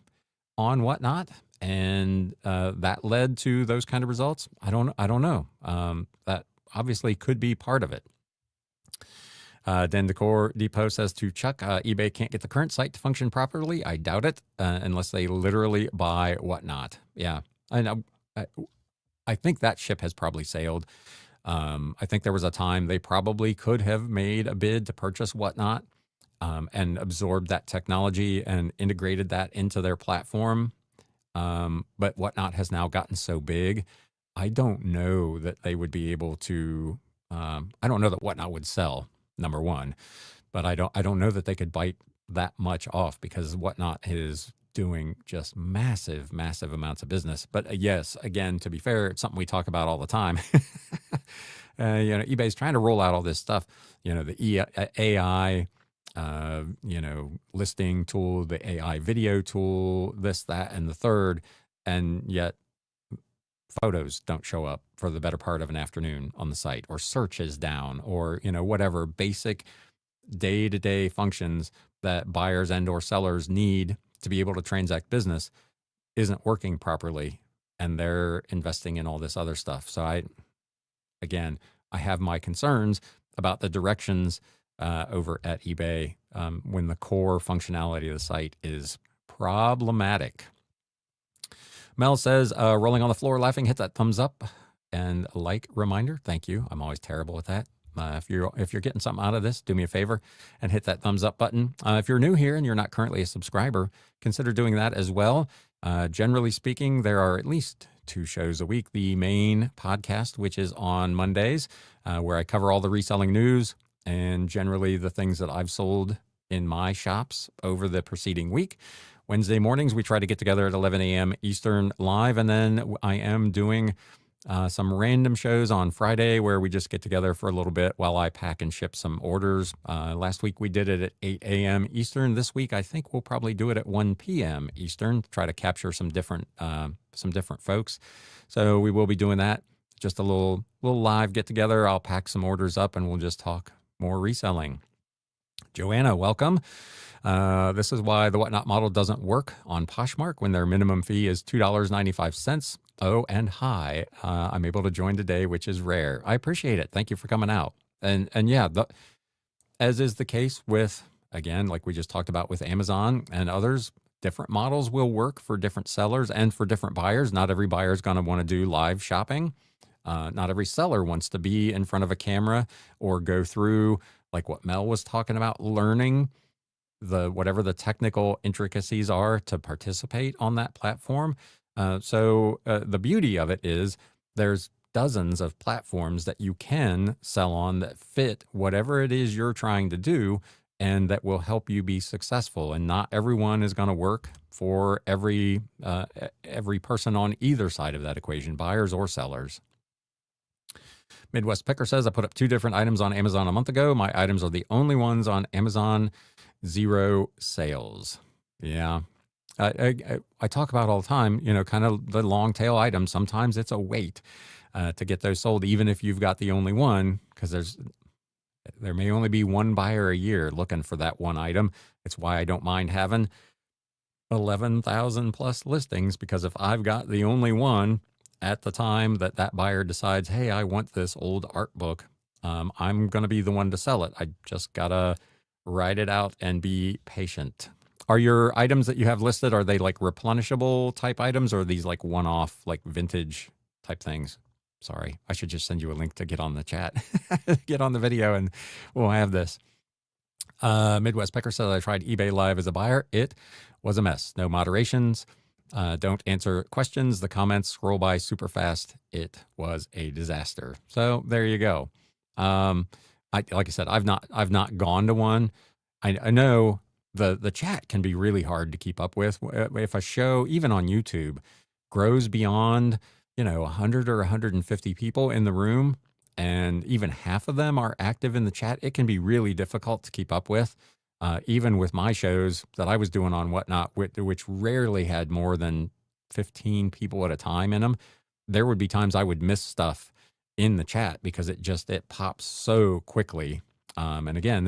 on whatnot. And that led to those kind of results. I don't know. That obviously could be part of it. Den Decor Depot says to Chuck, eBay can't get the current site to function properly. I doubt it, unless they literally buy whatnot. Yeah, I know. I think that ship has probably sailed. I think there was a time they probably could have made a bid to purchase whatnot, and absorbed that technology and integrated that into their platform. But whatnot has now gotten so big, I don't know that they would be able to. I don't know that whatnot would sell, number one, but I don't know that they could bite that much off, because whatnot is doing just massive amounts of business. But yes, again, to be fair, it's something we talk about all the time. eBay's trying to roll out all this stuff, the AI, listing tool, the AI video tool, this, that, and the third, and yet photos don't show up for the better part of an afternoon on the site, or search is down, or, whatever basic day-to-day functions that buyers and or sellers need to be able to transact business isn't working properly, and they're investing in all this other stuff. So I have my concerns about the directions over at eBay when the core functionality of the site is problematic. Mel says, rolling on the floor laughing, hit that thumbs up and like reminder. Thank you. I'm always terrible with that. If you're getting something out of this, do me a favor and hit that thumbs up button. If you're new here and you're not currently a subscriber, consider doing that as well. Generally speaking, there are at least 2 shows a week. The main podcast, which is on Mondays, where I cover all the reselling news and generally the things that I've sold in my shops over the preceding week. Wednesday mornings, we try to get together at 11 a.m. Eastern live, and then I am doing some random shows on Friday where we just get together for a little bit while I pack and ship some orders. Last week we did it at 8 a.m. Eastern. This week I think we'll probably do it at 1 p.m. Eastern to try to capture some different folks. So we will be doing that. Just a little live get together. I'll pack some orders up and we'll just talk more reselling. Joanna, welcome. This is why the Whatnot model doesn't work on Poshmark when their minimum fee is $2.95. Oh, and hi, I'm able to join today, which is rare. I appreciate it. Thank you for coming out. And yeah, as is the case with, again, like we just talked about with Amazon and others, different models will work for different sellers and for different buyers. Not every buyer is going to want to do live shopping. Not every seller wants to be in front of a camera or go through, like what Mel was talking about, learning whatever the technical intricacies are to participate on that platform. So the beauty of it is there's dozens of platforms that you can sell on that fit whatever it is you're trying to do and that will help you be successful. And not everyone is going to work for every person on either side of that equation, buyers or sellers. Midwest Picker says, I put up 2 different items on Amazon a month ago. My items are the only ones on Amazon, 0 sales. Yeah. I talk about all the time, kind of the long tail items. Sometimes it's a wait to get those sold, even if you've got the only one, because there may only be one buyer a year looking for that one item. It's why I don't mind having 11,000 plus listings, because if I've got the only one at the time that buyer decides, hey, I want this old art book, I'm going to be the one to sell it. I just got to write it out and be patient. Are your items that you have listed, are they like replenishable type items, or are these like one-off, like vintage type things? Sorry, I should just send you a link to get on the chat, get on the video, and we'll have this. Midwest Pecker says, I tried eBay Live as a buyer. It was a mess. No moderations. Don't answer questions. The comments scroll by super fast. It was a disaster. So there you go. Like I said, I've not gone to one. I know the chat can be really hard to keep up with. If a show, even on YouTube, grows beyond 100 or 150 people in the room, and even half of them are active in the chat, it can be really difficult to keep up with. Even with my shows that I was doing on Whatnot, which rarely had more than 15 people at a time in them, there would be times I would miss stuff in the chat because it pops so quickly. And again,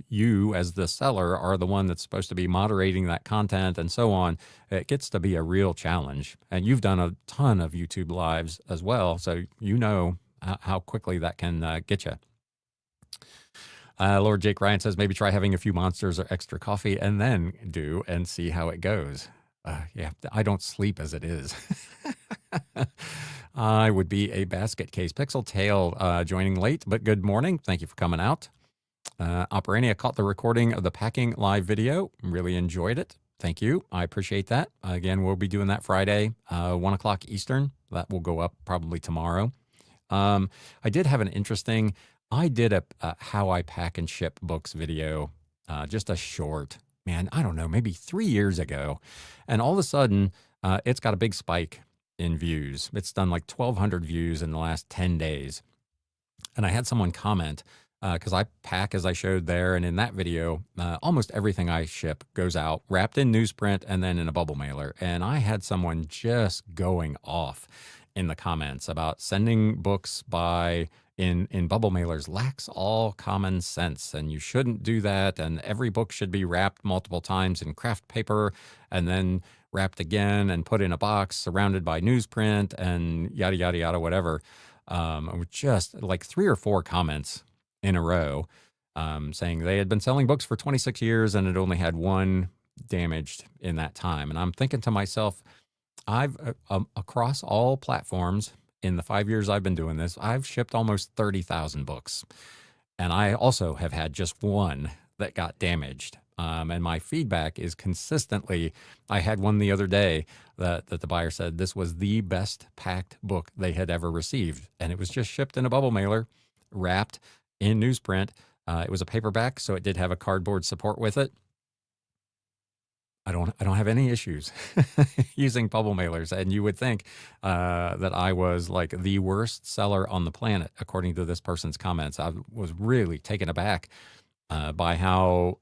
you as the seller are the one that's supposed to be moderating that content and so on. It gets to be a real challenge. And you've done a ton of YouTube lives as well, so you know how quickly that can get you. Lord Jake Ryan says, maybe try having a few monsters or extra coffee and then do and see how it goes. Yeah, I don't sleep as it is. I would be a basket case. Pixel Tail joining late, but good morning. Thank you for coming out. Operania caught the recording of the packing live video. Really enjoyed it. Thank you. I appreciate that. Again, we'll be doing that Friday, 1 o'clock Eastern. That will go up probably tomorrow. I did have an interesting... I did a how I pack and ship books video, just a short, I don't know, maybe 3 years ago. And all of a sudden, it's got a big spike in views. It's done like 1,200 views in the last 10 days. And I had someone comment, because I pack as I showed there. And in that video, almost everything I ship goes out wrapped in newsprint and then in a bubble mailer. And I had someone just going off in the comments about sending books by in bubble mailers lacks all common sense, and you shouldn't do that. And every book should be wrapped multiple times in craft paper and then wrapped again and put in a box surrounded by newsprint and yada, yada, yada, whatever. Just like 3 or 4 comments in a row saying they had been selling books for 26 years and it only had one damaged in that time. And I'm thinking to myself, I've across all platforms in the 5 years I've been doing this, I've shipped almost 30,000 books. And I also have had just one that got damaged. And my feedback is consistently, I had one the other day that the buyer said this was the best packed book they had ever received. And it was just shipped in a bubble mailer, wrapped in newsprint. It was a paperback, so it did have a cardboard support with it. I don't have any issues using bubble mailers. And you would think that I was like the worst seller on the planet, according to this person's comments. I was really taken aback by how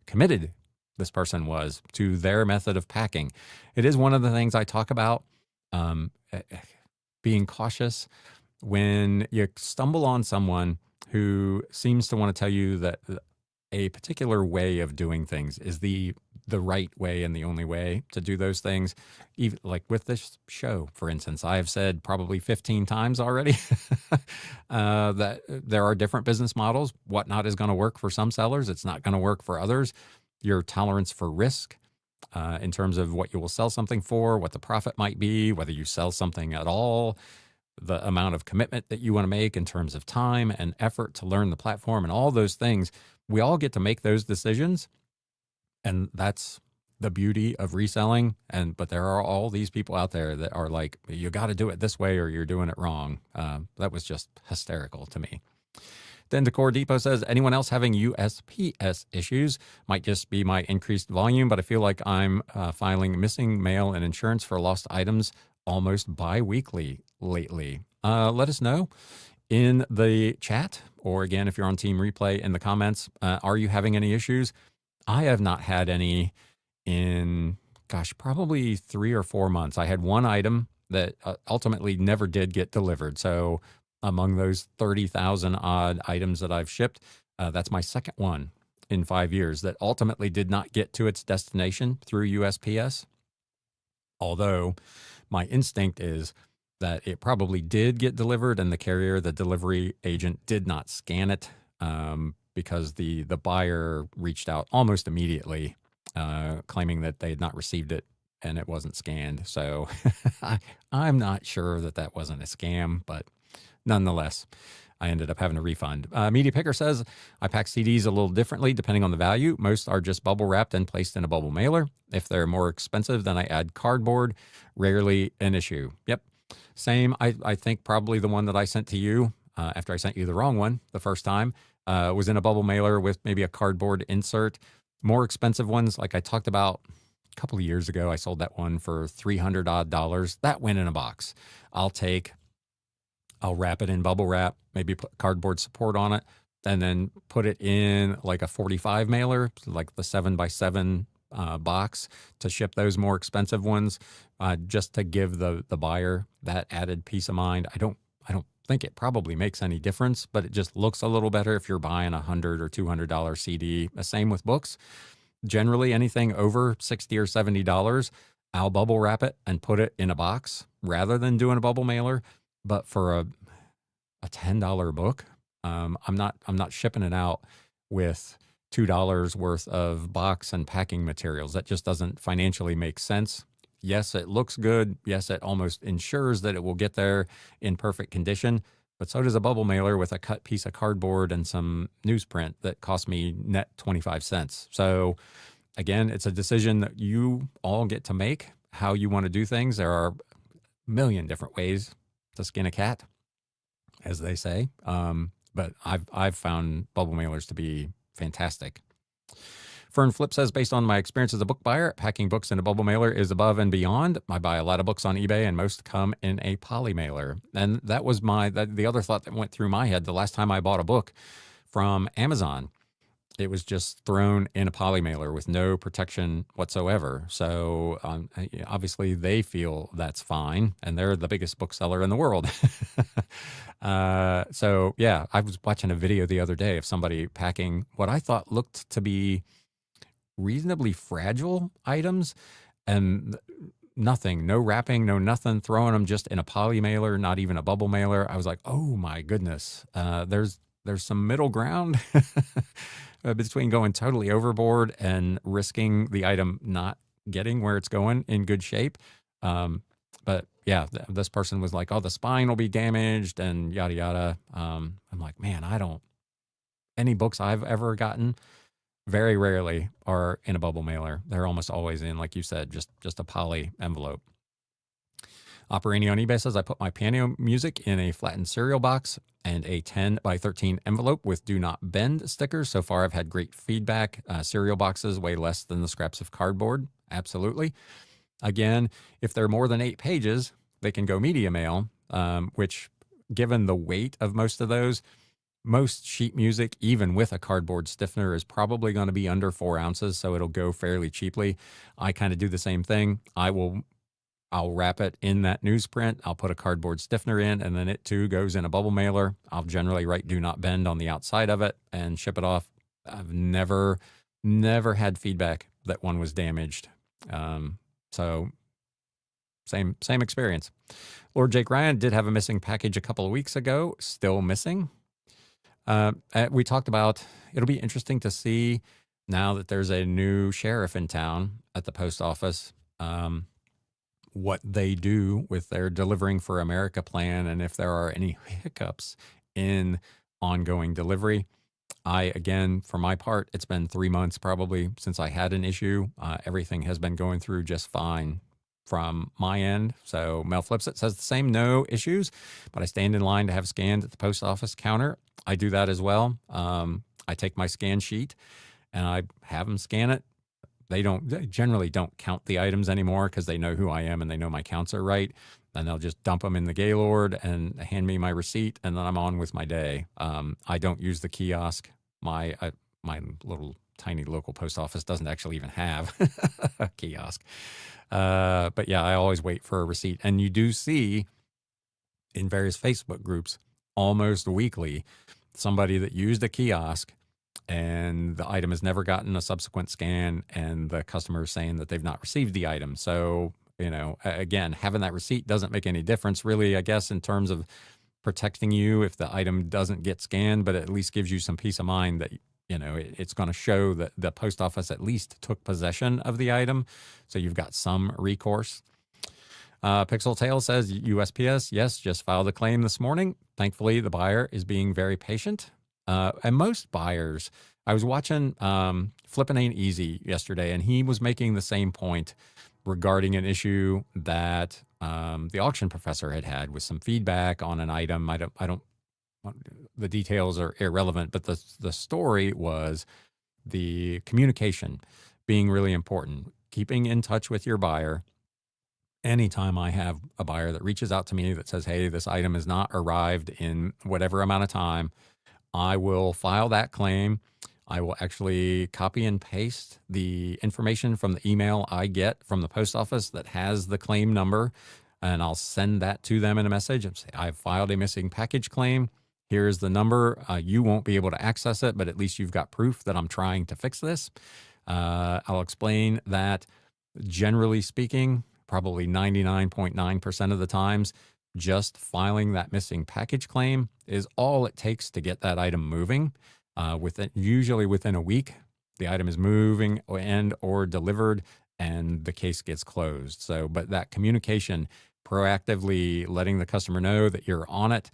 committed this person was to their method of packing. It is one of the things I talk about, being cautious when you stumble on someone who seems to want to tell you that a particular way of doing things is the right way and the only way to do those things. Even like with this show, for instance, I have said probably 15 times already that there are different business models. Whatnot is going to work for some sellers. It's not going to work for others. Your tolerance for risk in terms of what you will sell something for, what the profit might be, whether you sell something at all, the amount of commitment that you want to make in terms of time and effort to learn the platform and all those things. We all get to make those decisions. And that's the beauty of reselling. But there are all these people out there that are like, you got to do it this way or you're doing it wrong. That was just hysterical to me. Then Decor Depot says, anyone else having USPS issues? Might just be my increased volume, but I feel like I'm filing missing mail and insurance for lost items almost bi-weekly lately. Let us know in the chat, or again, if you're on Team Replay, in the comments. Are you having any issues? I have not had any in, probably 3 or 4 months. I had one item that ultimately never did get delivered. So among those 30,000 odd items that I've shipped, that's my second one in 5 years that ultimately did not get to its destination through USPS. Although my instinct is that it probably did get delivered and the delivery agent did not scan it. Because the buyer reached out almost immediately, claiming that they had not received it and it wasn't scanned. So I'm not sure that wasn't a scam, but nonetheless, I ended up having a refund. Media Picker says, I pack CDs a little differently depending on the value. Most are just bubble wrapped and placed in a bubble mailer. If they're more expensive, then I add cardboard. Rarely an issue. Yep. Same. I think probably the one that I sent to you after I sent you the wrong one the first time, was in a bubble mailer with maybe a cardboard insert. More expensive ones, like I talked about a couple of years ago, I sold that one for $300 odd. That went in a box. I'll wrap it in bubble wrap, maybe put cardboard support on it, and then put it in like a 45 mailer, like the 7x7 box, to ship those more expensive ones, just to give the buyer that added peace of mind. I don't think it probably makes any difference, but it just looks a little better if you're buying a $100 or $200 CD. Same with books. Generally, anything over $60 or $70, I'll bubble wrap it and put it in a box rather than doing a bubble mailer. But for a $10 book, I'm not shipping it out with $2 worth of box and packing materials. That just doesn't financially make sense. Yes, it looks good. Yes, it almost ensures that it will get there in perfect condition. But so does a bubble mailer with a cut piece of cardboard and some newsprint that cost me net 25 cents. So again, it's a decision that you all get to make, how you want to do things. There are a million different ways to skin a cat, as they say. But I've found bubble mailers to be fantastic. Fern Flip says, based on my experience as a book buyer, packing books in a bubble mailer is above and beyond. I buy a lot of books on eBay and most come in a poly mailer. And that was the other thought that went through my head. The last time I bought a book from Amazon, it was just thrown in a poly mailer with no protection whatsoever. So obviously they feel that's fine, and they're the biggest bookseller in the world. So yeah, I was watching a video the other day of somebody packing what I thought looked to be reasonably fragile items, and nothing, no wrapping, no nothing, throwing them just in a poly mailer, not even a bubble mailer. I was like, oh my goodness, there's some middle ground between going totally overboard and risking the item not getting where it's going in good shape. Um, but yeah, this person was like, oh, the spine will be damaged and yada yada. I'm like, man, I don't. Any books I've ever gotten very rarely are in a bubble mailer. They're almost always in, like you said, just a poly envelope. Operating on eBay says I put my piano music in a flattened cereal box and a 10 by 13 envelope with do not bend stickers. So far, I've had great feedback. Cereal boxes weigh less than the scraps of cardboard. Absolutely. Again, if they're more than 8 pages, they can go media mail, which, given the weight of most of those, most sheet music, even with a cardboard stiffener, is probably going to be under 4 ounces, so it'll go fairly cheaply. I kind of do the same thing. I'll wrap it in that newsprint. I'll put a cardboard stiffener in, and then it too goes in a bubble mailer. I'll generally write "do not bend" on the outside of it and ship it off. I've never had feedback that one was damaged. So same experience. Lord Jake Ryan did have a missing package a couple of weeks ago, still missing. We talked about, it'll be interesting to see now that there's a new sheriff in town at the post office, what they do with their Delivering for America plan, and if there are any hiccups in ongoing delivery. Again, for my part, it's been 3 months probably since I had an issue. Everything has been going through just fine from my end. So Mel Flips It says the same, no issues, but I stand in line to have scanned at the post office counter. I do that as well. I take my scan sheet and I have them scan it. They generally don't count the items anymore because they know who I am and they know my counts are right. And they'll just dump them in the Gaylord and hand me my receipt, and then I'm on with my day. I don't use the kiosk. My little tiny local post office doesn't actually even have a kiosk. But yeah, I always wait for a receipt. And you do see in various Facebook groups almost weekly somebody that used a kiosk and the item has never gotten a subsequent scan, and the customer is saying that they've not received the item. So, again, having that receipt doesn't make any difference really, I guess, in terms of protecting you if the item doesn't get scanned, but at least gives you some peace of mind that, it's going to show that the post office at least took possession of the item. So you've got some recourse. Pixel Tail says USPS, yes, just filed a claim this morning. Thankfully, the buyer is being very patient. And most buyers, I was watching Flippin' Ain't Easy yesterday, and he was making the same point regarding an issue that the auction professor had with some feedback on an item. I don't. The details are irrelevant, but the story was the communication being really important. Keeping in touch with your buyer. Anytime I have a buyer that reaches out to me that says, "Hey, this item has not arrived in whatever amount of time," I will file that claim. I will actually copy and paste the information from the email I get from the post office that has the claim number, and I'll send that to them in a message and say, I've filed a missing package claim. Here's the number. You won't be able to access it, but at least you've got proof that I'm trying to fix this. I'll explain that, generally speaking, probably 99.9% of the times, just filing that missing package claim is all it takes to get that item moving. Usually within a week, the item is moving and or delivered, and the case gets closed. So, but that communication, proactively letting the customer know that you're on it,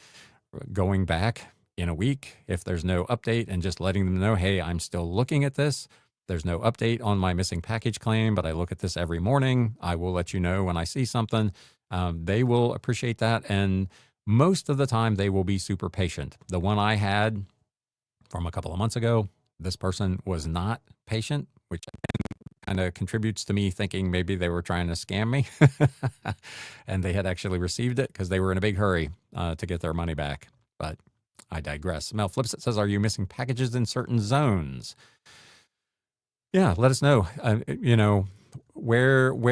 going back in a week if there's no update, and just letting them know, hey, I'm still looking at this. There's no update on my missing package claim, but I look at this every morning. I will let you know when I see something. They will appreciate that. And most of the time, they will be super patient. The one I had from a couple of months ago, this person was not patient, which kind of contributes to me thinking maybe they were trying to scam me. And they had actually received it because they were in a big hurry to get their money back. But I digress. Mel Flips It says, are you missing packages in certain zones? Yeah, let us know. Where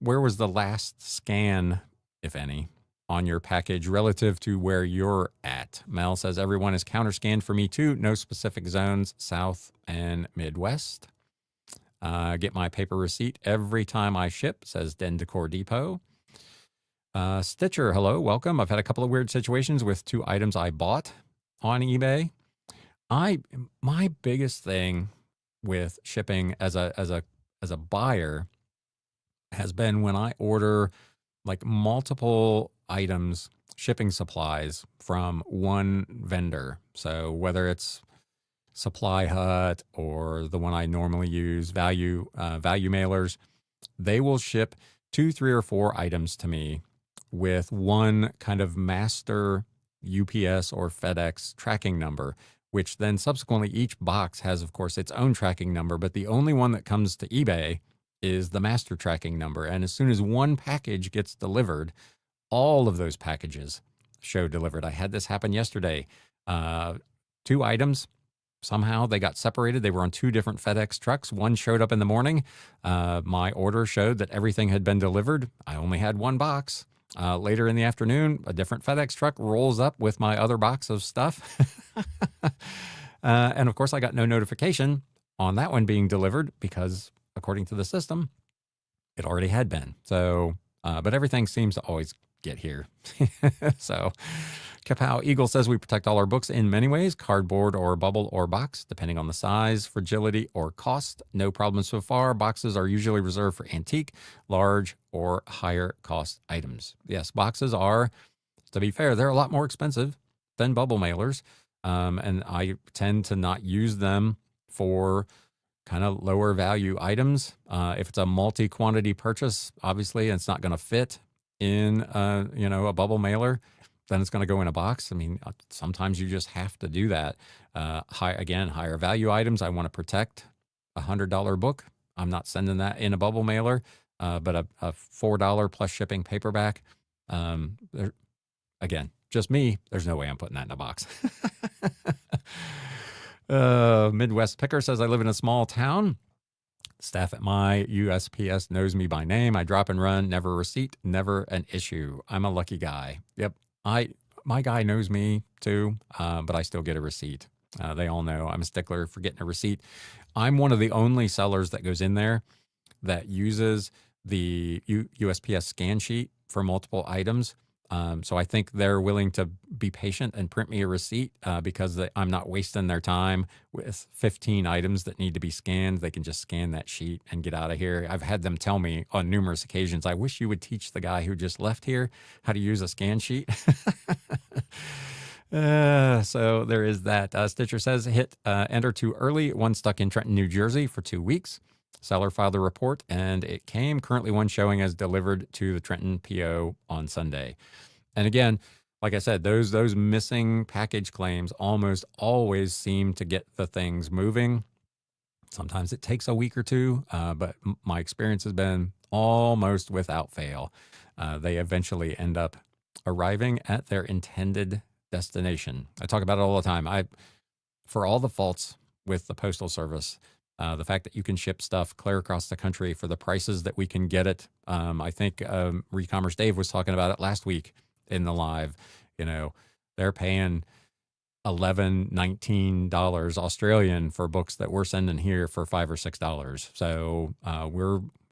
was the last scan, if any? on your package relative to where you're at. Mel says everyone is counter scanned for me too. No specific zones, South and Midwest. Get my paper receipt every time I ship, says Den Decor Depot. Stitcher, hello, welcome. I've had a couple of weird situations with 2 items I bought on eBay. My biggest thing with shipping as a buyer has been when I order like multiple items, shipping supplies from one vendor. So whether it's Supply Hut or the one I normally use, Value Mailers, they will ship 2, 3, or 4 items to me with one kind of master UPS or FedEx tracking number, which then subsequently each box has, of course, its own tracking number, but the only one that comes to eBay is the master tracking number. And as soon as one package gets delivered, all of those packages show delivered. I had this happen yesterday. 2 items, somehow they got separated. They were on 2 different FedEx trucks. One showed up in the morning. My order showed that everything had been delivered. I only had 1 box. Later in the afternoon, a different FedEx truck rolls up with my other box of stuff. And of course, I got no notification on that one being delivered because, according to the system, it already had been. So, but everything seems to always get here. So, Kapow Eagle says we protect all our books in many ways, cardboard or bubble or box, depending on the size, fragility, or cost. No problem so far. Boxes are usually reserved for antique, large, or higher cost items. Yes, boxes are, to be fair, they're a lot more expensive than bubble mailers. And I tend to not use them for kind of lower value items. If it's a multi-quantity purchase, obviously, and it's not going to fit in, a bubble mailer, then it's going to go in a box. I mean, sometimes you just have to do that. Higher value items, I want to protect. $100 book, I'm not sending that in a bubble mailer, but a $4 plus shipping paperback, again, just me, there's no way I'm putting that in a box. Midwest Picker says, I live in a small town. Staff at my USPS knows me by name. I drop and run, never a receipt, never an issue. I'm a lucky guy. Yep. My guy knows me too, but I still get a receipt. They all know I'm a stickler for getting a receipt. I'm one of the only sellers that goes in there that uses the USPS scan sheet for multiple items. So I think they're willing to be patient and print me a receipt because I'm not wasting their time with 15 items that need to be scanned. They can just scan that sheet and get out of here. I've had them tell me on numerous occasions, I wish you would teach the guy who just left here how to use a scan sheet. So there is that. Stitcher says, hit enter too early. One stuck in Trenton, New Jersey for 2 weeks. Seller filed a report and it came. Currently one showing as delivered to the Trenton PO on Sunday. And again, like I said, those missing package claims almost always seem to get the things moving. Sometimes it takes a week or 2, but my experience has been almost without fail. They eventually end up arriving at their intended destination. I talk about it all the time. For all the faults with the Postal Service, the fact that you can ship stuff clear across the country for the prices that we can get it. I think Recommerce Dave was talking about it last week in the live. They're paying $11, $19 Australian for books that we're sending here for $5 or $6. So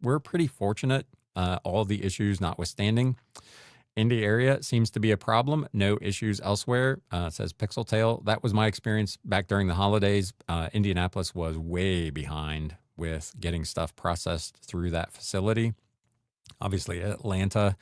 we're pretty fortunate, all the issues notwithstanding. Indy area seems to be a problem. No issues elsewhere, says Pixeltail. That was my experience back during the holidays. Indianapolis was way behind with getting stuff processed through that facility. Obviously, Atlanta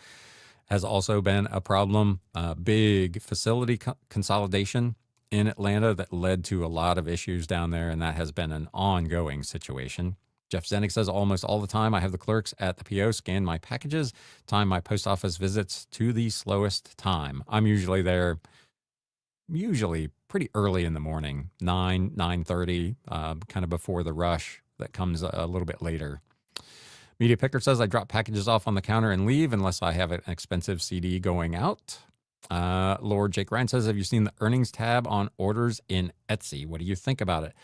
has also been a problem. Big facility consolidation in Atlanta that led to a lot of issues down there, and that has been an ongoing situation. Jeff Zenik says, almost all the time I have the clerks at the PO scan my packages, time my post office visits to the slowest time. I'm usually there, pretty early in the morning, 9:30, kind of before the rush that comes a little bit later. Media Picker says, I drop packages off on the counter and leave unless I have an expensive CD going out. Lord Jake Ryan says, have you seen the earnings tab on orders in Etsy? What do you think about it?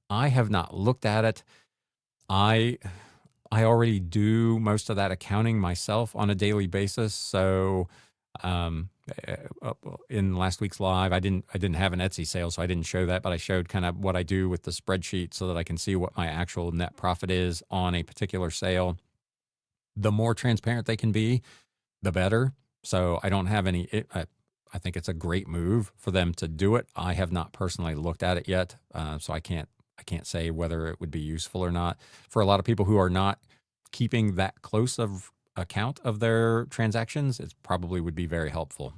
I have not looked at it. I already do most of that accounting myself on a daily basis. So Um, in last week's live, I didn't have an Etsy sale, so I didn't show that, but I showed kind of what I do with the spreadsheet so that I can see what my actual net profit is on a particular sale. The more transparent they can be, the better. So I don't have any. I think it's a great move for them to do it. I have not personally looked at it yet, so I can't say whether it would be useful or not. For a lot of people who are not keeping that close of account of their transactions, it probably would be very helpful.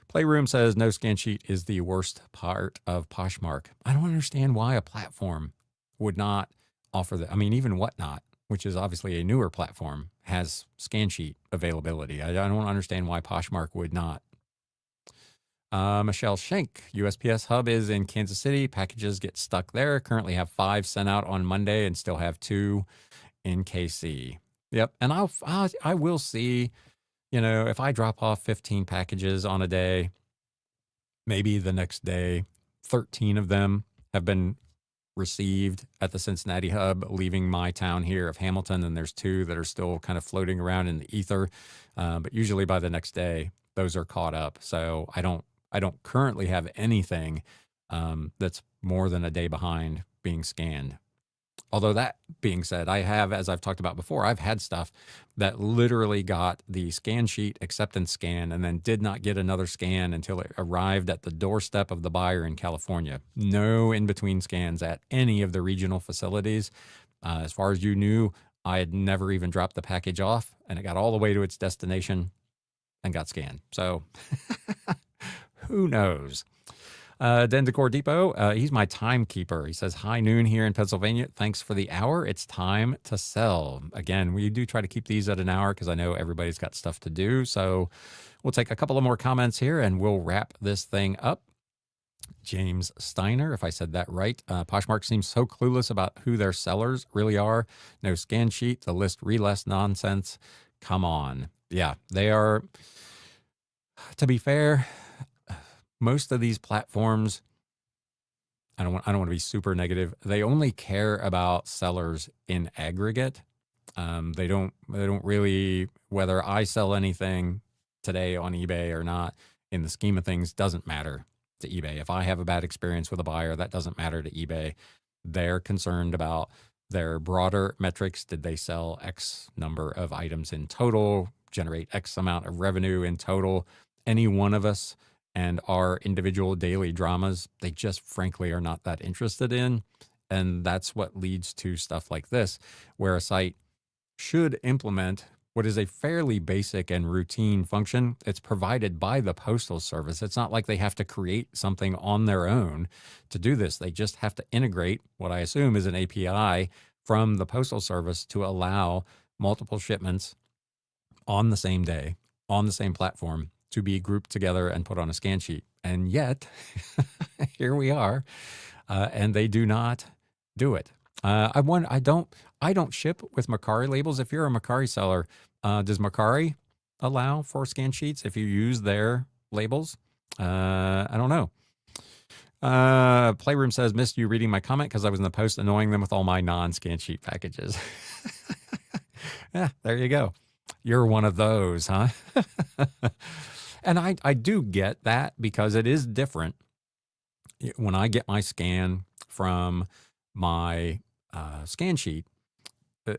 Playroom says no scan sheet is the worst part of Poshmark. I don't understand why a platform would not offer that. I mean, even Whatnot, which is obviously a newer platform, has scan sheet availability. I don't understand why Poshmark would not. Michelle Schenk, USPS hub is in Kansas City. Packages get stuck there. Currently have 5 sent out on Monday and still have 2 in KC. Yep. And I will see, if I drop off 15 packages on a day, maybe the next day, 13 of them have been received at the Cincinnati hub, leaving my town here of Hamilton, and there's 2 that are still kind of floating around in the ether. But usually by the next day, those are caught up. So I don't currently have anything that's more than a day behind being scanned. Although that being said, I have, as I've talked about before, I've had stuff that literally got the scan sheet acceptance scan and then did not get another scan until it arrived at the doorstep of the buyer in California. No in-between scans at any of the regional facilities. As far as you knew, I had never even dropped the package off, and it got all the way to its destination and got scanned. So who knows? Den Decor Depot, he's my timekeeper. He says, high noon here in Pennsylvania. Thanks for the hour. It's time to sell. Again, we do try to keep these at an hour because I know everybody's got stuff to do. So we'll take a couple of more comments here and we'll wrap this thing up. James Steiner, if I said that right. Poshmark seems so clueless about who their sellers really are. No scan sheet, the list relist nonsense. Come on. Yeah, they are. To be fair, most of these platforms, I don't want to be super negative. They only care about sellers in aggregate. They don't really, whether I sell anything today on eBay or not, in the scheme of things, doesn't matter to eBay. If I have a bad experience with a buyer, that doesn't matter to eBay. They're concerned about their broader metrics. Did they sell X number of items in total, generate X amount of revenue in total? Any one of us and our individual daily dramas, they just frankly are not that interested in. And that's what leads to stuff like this, where a site should implement what is a fairly basic and routine function. It's provided by the Postal Service. It's not like they have to create something on their own to do this. They just have to integrate what I assume is an API from the Postal Service to allow multiple shipments on the same day, on the same platform, to be grouped together and put on a scan sheet. And yet, here we are, and they do not do it. I don't ship with Mercari labels. If you're a Mercari seller, does Mercari allow for scan sheets if you use their labels? I don't know. Playroom says, missed you reading my comment because I was in the post annoying them with all my non-scan sheet packages. Yeah, there you go. You're one of those, huh? And I do get that because it is different. When I get my scan from my scan sheet,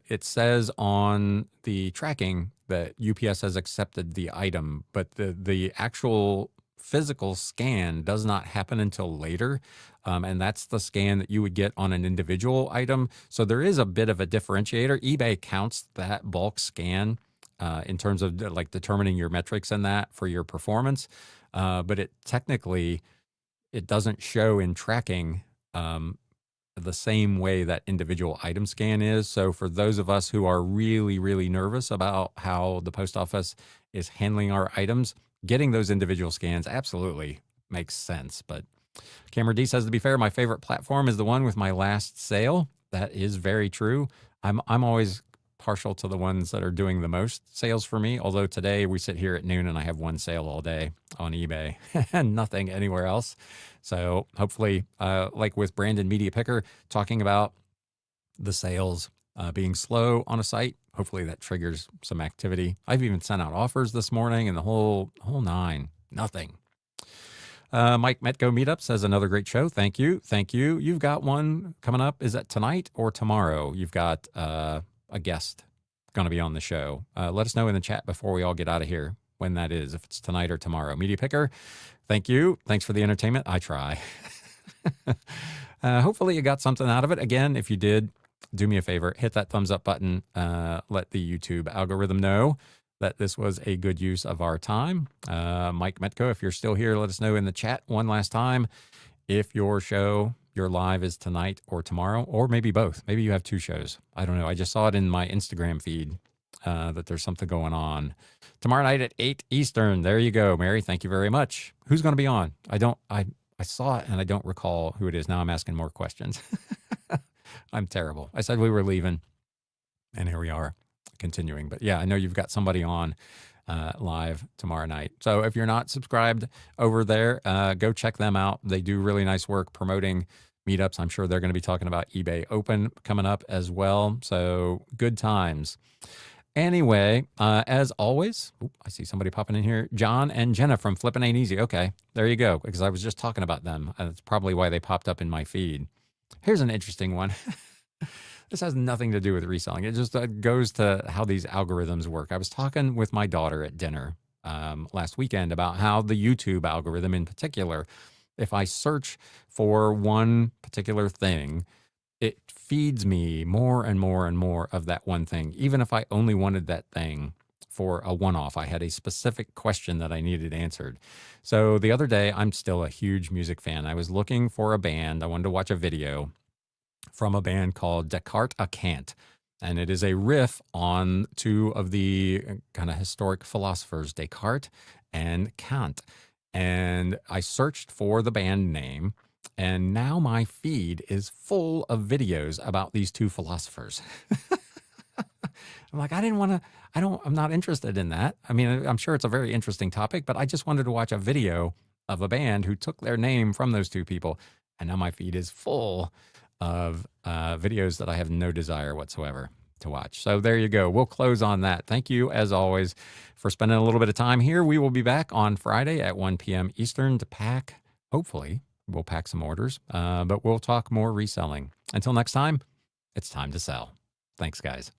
it says on the tracking that UPS has accepted the item, but the actual physical scan does not happen until later. And that's the scan that you would get on an individual item. So there is a bit of a differentiator. eBay counts that bulk scan in terms of like determining your metrics and that for your performance. But it technically, it doesn't show in tracking the same way that individual item scan is. So for those of us who are really, really nervous about how the post office is handling our items, getting those individual scans absolutely makes sense. But Cameron D says, to be fair, my favorite platform is the one with my last sale. That is very true. I'm always partial to the ones that are doing the most sales for me. Although today we sit here at noon and I have one sale all day on eBay and nothing anywhere else. So hopefully, like with Brandon Media Picker talking about the sales being slow on a site, hopefully that triggers some activity. I've even sent out offers this morning and the whole nine. Nothing. Mike Metco Meetup says another great show. Thank you. Thank you. You've got one coming up. Is that tonight or tomorrow? You've got a guest going to be on the show. Let us know in the chat before we all get out of here when that is, if it's tonight or tomorrow. Media Picker, thank you. Thanks for the entertainment. I try. Hopefully you got something out of it. Again, if you did, do me a favor, hit that thumbs up button. Let the YouTube algorithm know that this was a good use of our time. Mike Metco, if you're still here, let us know in the chat one last time if your live is tonight or tomorrow, or maybe both. Maybe you have two shows. I don't know. I just saw it in my Instagram feed that there's something going on. Tomorrow night at 8 Eastern. There you go, Mary. Thank you very much. Who's going to be on? I saw it and I don't recall who it is. Now I'm asking more questions. I'm terrible. I said we were leaving, and here we are continuing. But yeah, I know you've got somebody on live tomorrow night. So if you're not subscribed over there, go check them out. They do really nice work promoting meetups. I'm sure they're going to be talking about eBay Open coming up as well. So good times. Anyway, as always, I see somebody popping in here. John and Jenna from Flippin' Ain't Easy. Okay, there you go, because I was just talking about them. That's probably why they popped up in my feed. Here's an interesting one. This has nothing to do with reselling. It just goes to how these algorithms work. I was talking with my daughter at dinner last weekend about how the YouTube algorithm in particular, if I search for one particular thing, it feeds me more and more and more of that one thing, even if I only wanted that thing for a one-off. I had a specific question that I needed answered. So the other day, I'm still a huge music fan. I was looking for a band. I wanted to watch a video from a band called Descartes a Cant. And it is a riff on two of the kind of historic philosophers, Descartes and Kant. And I searched for the band name, and now my feed is full of videos about these two philosophers. I'm like, I'm not interested in that. I mean, I'm sure it's a very interesting topic, but I just wanted to watch a video of a band who took their name from those two people. And now my feed is full of videos that I have no desire whatsoever to watch. So there you go. We'll close on that. Thank you, as always, for spending a little bit of time here. We will be back on Friday at 1 p.m. Eastern to pack. Hopefully, we'll pack some orders, but we'll talk more reselling. Until next time, it's time to sell. Thanks, guys.